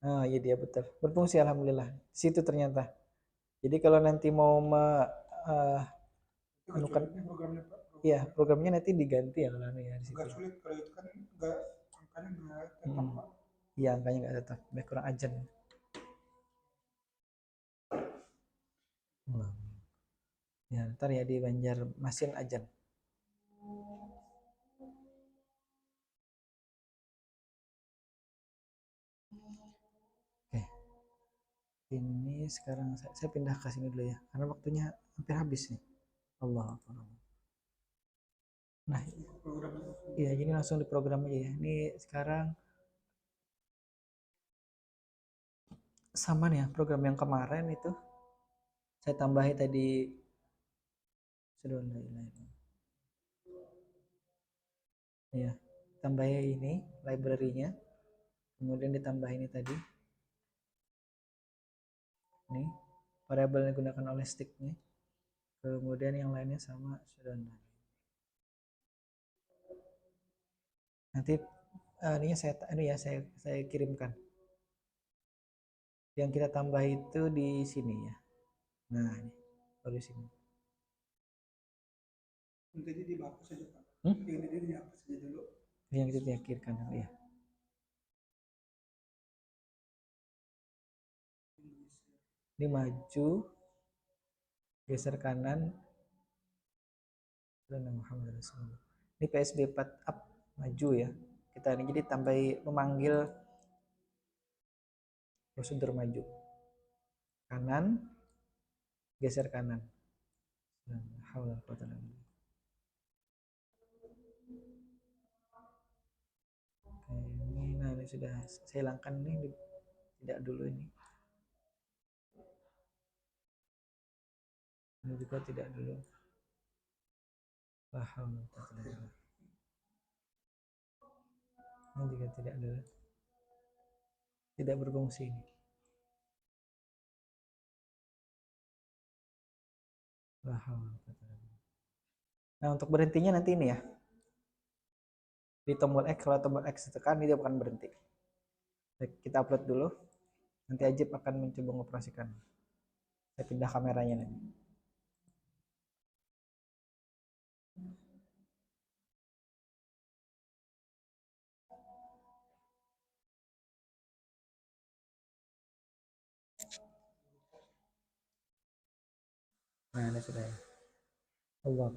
Nah, iya dia betul. Berfungsi alhamdulillah. Di situ ternyata. Jadi kalau nanti mau anukan Programnya, Pak. iya, programnya nanti diganti ya kalau ya di situ. Agak sulit kalau itu kan angkanya enggak tetap, Pak. Iya, angkanya nggak tetap. Lebih kurang ajan. Ya, ntar ya di Banjarmasin ajan. Oke. Ini sekarang saya pindah ke sini dulu ya, karena waktunya hampir habis nih. Allah Akbar. Nah, iya ini langsung diprogram aja ya. Ini sekarang sama nih ya, program yang kemarin itu saya tambahin tadi. Ya, tambahnya ini library-nya, kemudian ditambah ini tadi. Ini variabel yang digunakan oleh stick nih. Kemudian yang lainnya sama sudah. Nanti ini saya kirimkan. Yang kita tambah itu di sini ya. Nah, ini baru di sini. Jadi dihapus saja, Pak. Ini dihapus saja dulu. Yang kita diakhirkan ya. Ini maju, geser kanan. Muhammad Rasulullah. Ini PSB 4 up maju ya. Kita ini jadi tambah memanggil prosedur maju. Kanan, geser kanan. Ini sudah saya hilangkan ini tidak dulu ini. Ini juga tidak dulu. Ini juga tidak dulu. Tidak berfungsi ini. Nah, untuk berhentinya nanti ini ya. Di tombol X, kalau tombol X ditekan dia akan berhenti. Baik, kita upload dulu. Nanti Ajib akan mencoba mengoperasikan. Saya pindah kameranya nanti. Nah, ini sudah ya. Allah.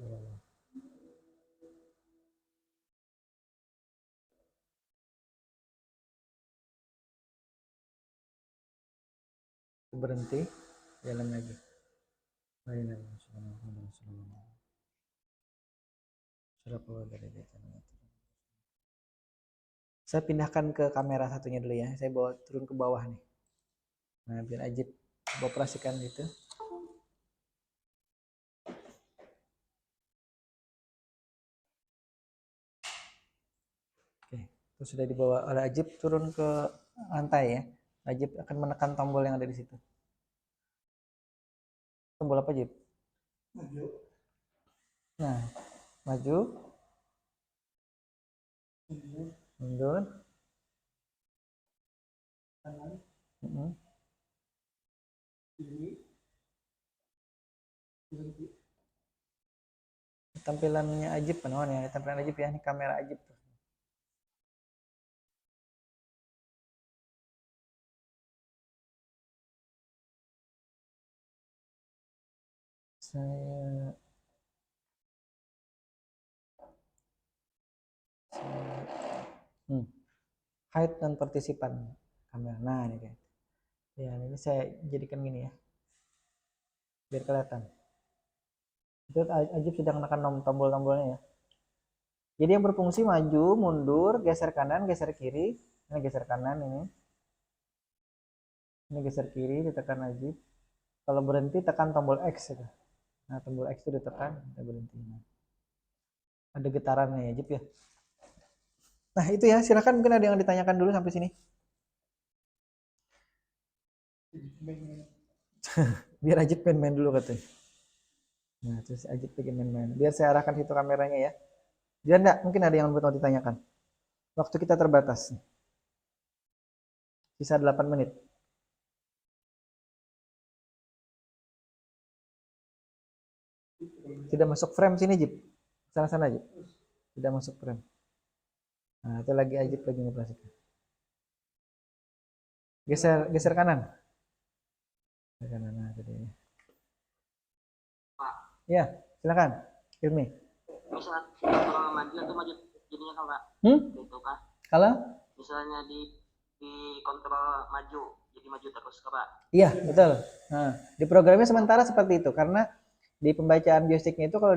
Berhenti, jalan lagi. Saya pindahkan ke kamera satunya dulu ya. Saya bawa turun ke bawah nih. Nah, biar Ajib operasikan gitu. Oke, itu sudah dibawa oleh Ajib turun ke lantai ya. Ajib akan menekan tombol yang ada di situ. Tombol apa, Ajib? Maju. Nah, maju. Mundur. Kanan. Mm-mm. Kiri. Berhenti. Tampilannya Ajib penuh ya, tampilan Ajib ya, ini kamera Ajib tuh. Saya hide dan partisipan kamera. Nah, ini kayak. Ya, ini saya jadikan gini ya. Biar kelihatan. Itu Ajib sedang menekan tombol-tombolnya ya. Jadi yang berfungsi maju, mundur, geser kanan, geser kiri. Ini geser kanan ini. Ini geser kiri, ditekan Ajib. Kalau berhenti tekan tombol X itu. Nah, tombol X itu ditekan, kita berhenti. Ada getarannya ya, Ajib ya. Nah, itu ya. Silakan mungkin ada yang ditanyakan dulu sampai sini. Biar Ajib main-main dulu katanya. Nah, terus Ajib bikin main-main. Biar saya arahkan situ kameranya ya. Dia enggak, mungkin ada yang mau ditanyakan. Waktu kita terbatas. Sisa 8 menit. Tidak masuk frame sini, Jip. Sana-sana, Jip. Tidak masuk frame. Nah, itu lagi Ajib lagi ngoperasikan. Geser kanan. Geser kanan, nah tadi. Pak. Ya, silakan. Ilmi. Misal kalau maju itu maju jadinya kan Pak? Gitu Pak. Kalau? Misalnya di kontrol maju, jadi maju terus Pak. Iya, betul. Nah, di programnya sementara seperti itu karena di pembacaan joysticknya itu kalau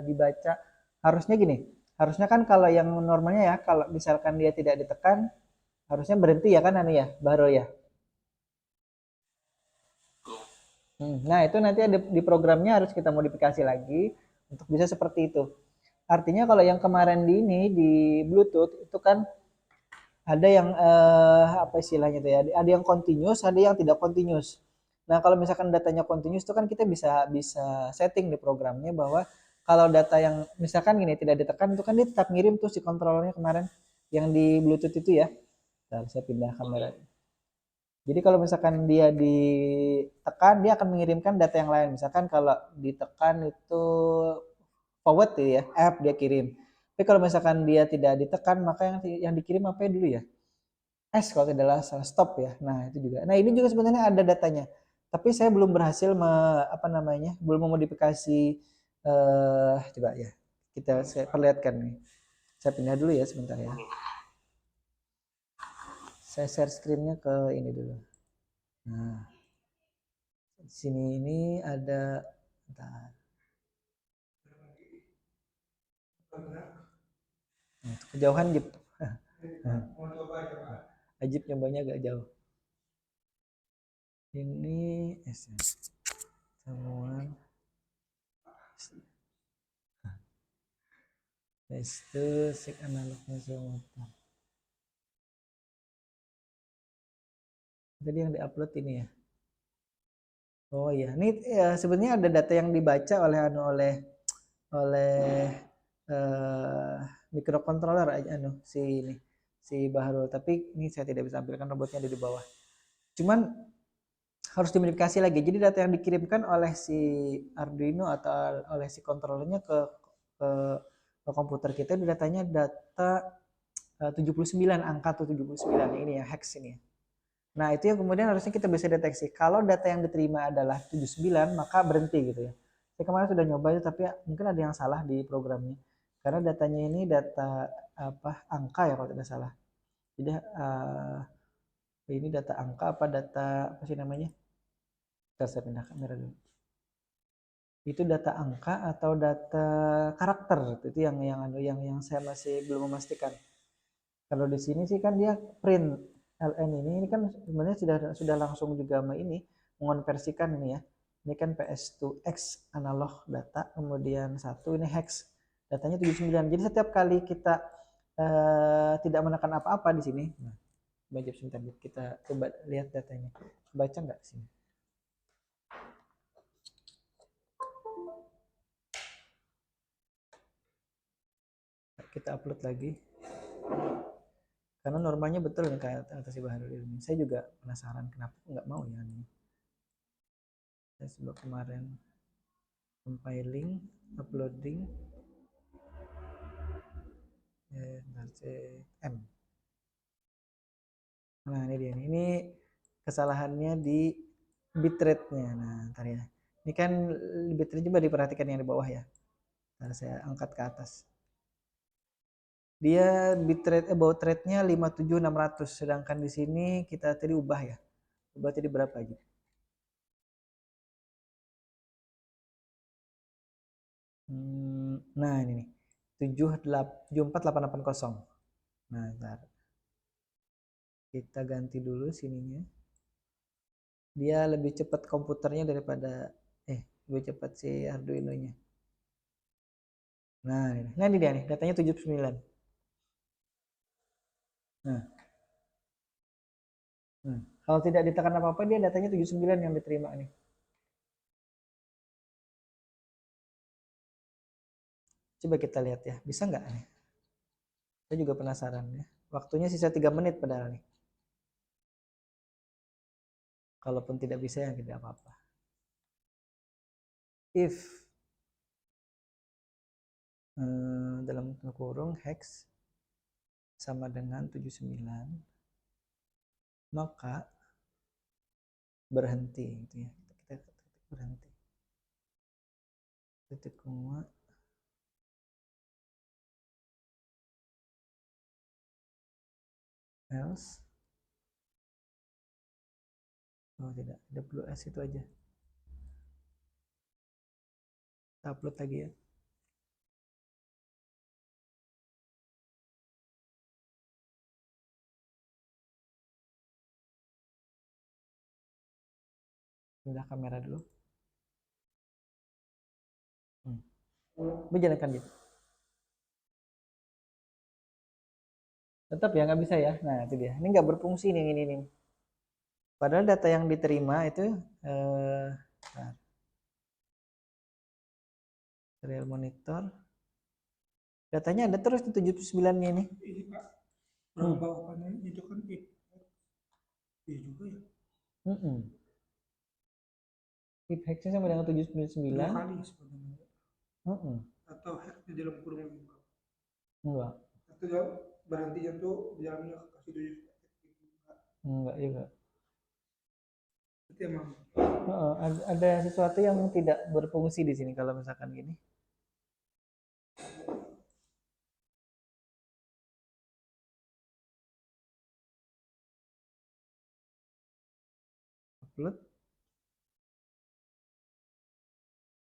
dibaca harusnya gini. Harusnya kan kalau yang normalnya ya, kalau misalkan dia tidak ditekan, harusnya berhenti ya kan anu ya, baru ya. Nah, itu nanti ada di programnya harus kita modifikasi lagi untuk bisa seperti itu. Artinya kalau yang kemarin di ini di Bluetooth itu kan ada yang apa istilahnya itu ya? Ada yang continuous, ada yang tidak continuous. Nah, kalau misalkan datanya continuous itu kan kita bisa setting di programnya bahwa kalau data yang misalkan gini tidak ditekan itu kan dia tetap ngirim tuh si kontrolernya kemarin yang di Bluetooth itu ya. Bentar, saya pindah kamera. Jadi kalau misalkan dia ditekan, dia akan mengirimkan data yang lain. Misalkan kalau ditekan itu forward ya, app dia kirim. Tapi kalau misalkan dia tidak ditekan, maka yang dikirim apa ya dulu ya? S kalau tidak salah stop ya. Nah, itu juga. Nah, ini juga sebenarnya ada datanya. Tapi saya belum berhasil belum memodifikasi coba ya. Saya perlihatkan nih. Saya pindah dulu ya sebentar ya. Saya share screen-nya ke ini dulu. Nah, di sini ini ada bentar. Nah, kejauhan Jip. Ajib nyobanya agak jauh. Ini semua. Itu sek analognya semua. Tadi yang diupload ini ya. Oh iya, ini ya, sebenarnya ada data yang dibaca oleh microcontroller aja si Bahrul, tapi ini saya tidak bisa tampilkan robotnya ada di bawah. Cuman harus dimodifikasi lagi. Jadi data yang dikirimkan oleh si Arduino atau oleh si kontrolernya ke komputer kita itu datanya data 79 angka 79 ini ya hex ini ya. Nah, itu yang kemudian harusnya kita bisa deteksi. Kalau data yang diterima adalah 79, maka berhenti gitu ya. Saya kemarin sudah nyoba itu, tapi mungkin ada yang salah di programnya. Karena datanya ini data angka ya kalau tidak salah. Jadi ini data angka apa sih namanya? Saya pindah kamera dulu. Itu data angka atau data karakter itu yang saya masih belum memastikan. Kalau di sini sih kan dia print LN ini kan sebenarnya sudah langsung juga mengonversikan ini ya. Ini kan PS2X analog data, kemudian satu ini hex. Datanya 79. Jadi setiap kali kita tidak menekan apa-apa di sini. Nah, coba sebentar kita coba lihat datanya. Baca nggak sini? Kita upload lagi. Karena normanya betul nih kata si Baharul ini. Saya juga penasaran kenapa nggak mau ya ini. Saya coba kemarin compiling, uploading, M. Nah ini dia nih. Ini kesalahannya di bitrate-nya. Nah ntar ya. Ini kan bitrate coba diperhatikan yang di bawah ya. Ntar saya angkat ke atas. Dia bitrate baud rate-nya 57600, sedangkan di sini kita tadi ubah ya. Ubah tadi berapa aja? Nah ini nih. 74880. Nah, ntar. Kita ganti dulu sininya. Dia lebih cepat komputernya daripada lebih cepat si Arduino-nya. Nah ini dia nih, datanya 79. Nah. Kalau tidak ditekan apa-apa dia datanya 79 yang diterima nih. Coba kita lihat ya, bisa nggak nih? Saya juga penasaran ya. Waktunya sisa 3 menit padahal nih. Kalaupun tidak bisa ya tidak apa-apa. If dalam kurung hex sama dengan 79, maka berhenti gitu ya. Kita berhenti. Titik koma. Else. Oh tidak, WS itu aja. Kita upload lagi ya. Pindah kamera dulu. Berjalankan gitu. Tetap ya nggak bisa ya. Nah itu dia. Ini nggak berfungsi nih ini. Padahal data yang diterima itu serial monitor. Datanya ada terus di 79-nya ini. Ini Pak, bawah panel itu kan iya juga ya. If hacknya sama dengan 799. 2 kali sebenarnya. Atau hack di dalam kurung lebih bawah. Enggak. Atau berhentinya tuh jalannya kasih 7. Enggak juga. Itu emang. Ada sesuatu yang tidak berfungsi di sini kalau misalkan gini. Upload.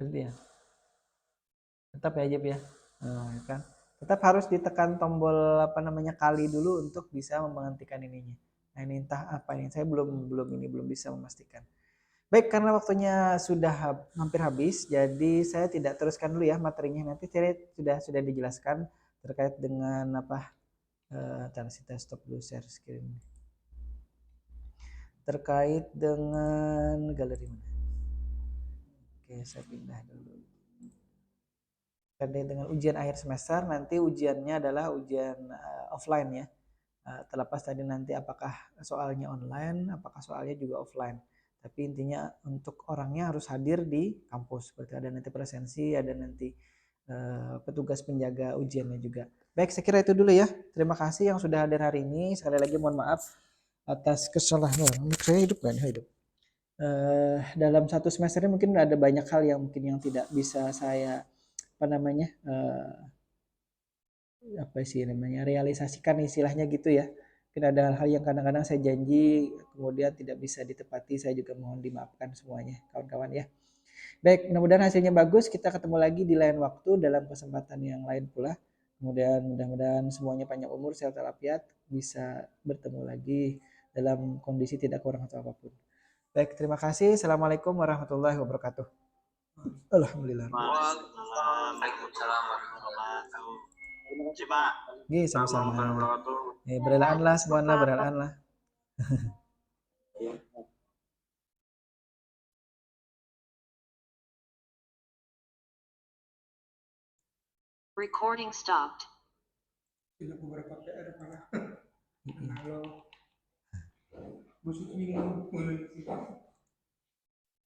Berarti ya. Tetap ya Jep ya. Kan. Tetap harus ditekan tombol kali dulu untuk bisa menghentikan ininya. Nah ini entah apa ini. Saya belum bisa memastikan. Baik, karena waktunya sudah hampir habis, jadi saya tidak teruskan dulu ya materinya. Nanti sudah dijelaskan terkait dengan apa. Kita stop dulu share screen. Terkait dengan galeri mana? Oke, saya pindah dulu. Terkait dengan ujian akhir semester, nanti ujiannya adalah ujian offline ya. Terlepas tadi nanti apakah soalnya online, apakah soalnya juga offline. Tapi intinya untuk orangnya harus hadir di kampus. Seperti ada nanti presensi, ada nanti petugas penjaga ujiannya juga. Baik, saya kira itu dulu ya. Terima kasih yang sudah hadir hari ini. Sekali lagi mohon maaf atas kesalahan. Saya hidup kan? Hidup. Dalam satu semester ini mungkin ada banyak hal yang mungkin yang tidak bisa saya realisasikan istilahnya gitu ya. Mungkin ada hal-hal yang kadang-kadang saya janji kemudian tidak bisa ditepati, saya juga mohon dimaafkan semuanya kawan-kawan ya. Baik, mudah-mudahan hasilnya bagus. Kita ketemu lagi di lain waktu dalam kesempatan yang lain pula. Kemudian mudah-mudahan semuanya panjang umur, sehat walafiat, bisa bertemu lagi dalam kondisi tidak kurang atau apapun. Baik, terima kasih. Assalamualaikum warahmatullahi wabarakatuh. Alhamdulillah. Waalaikumsalam warahmatullahi wabarakatuh. Pak. Sama-sama. Berelaanlah semuanya, berelaanlah. Recording stopped. Tidak beberapa PR Masih bingung mulai sih.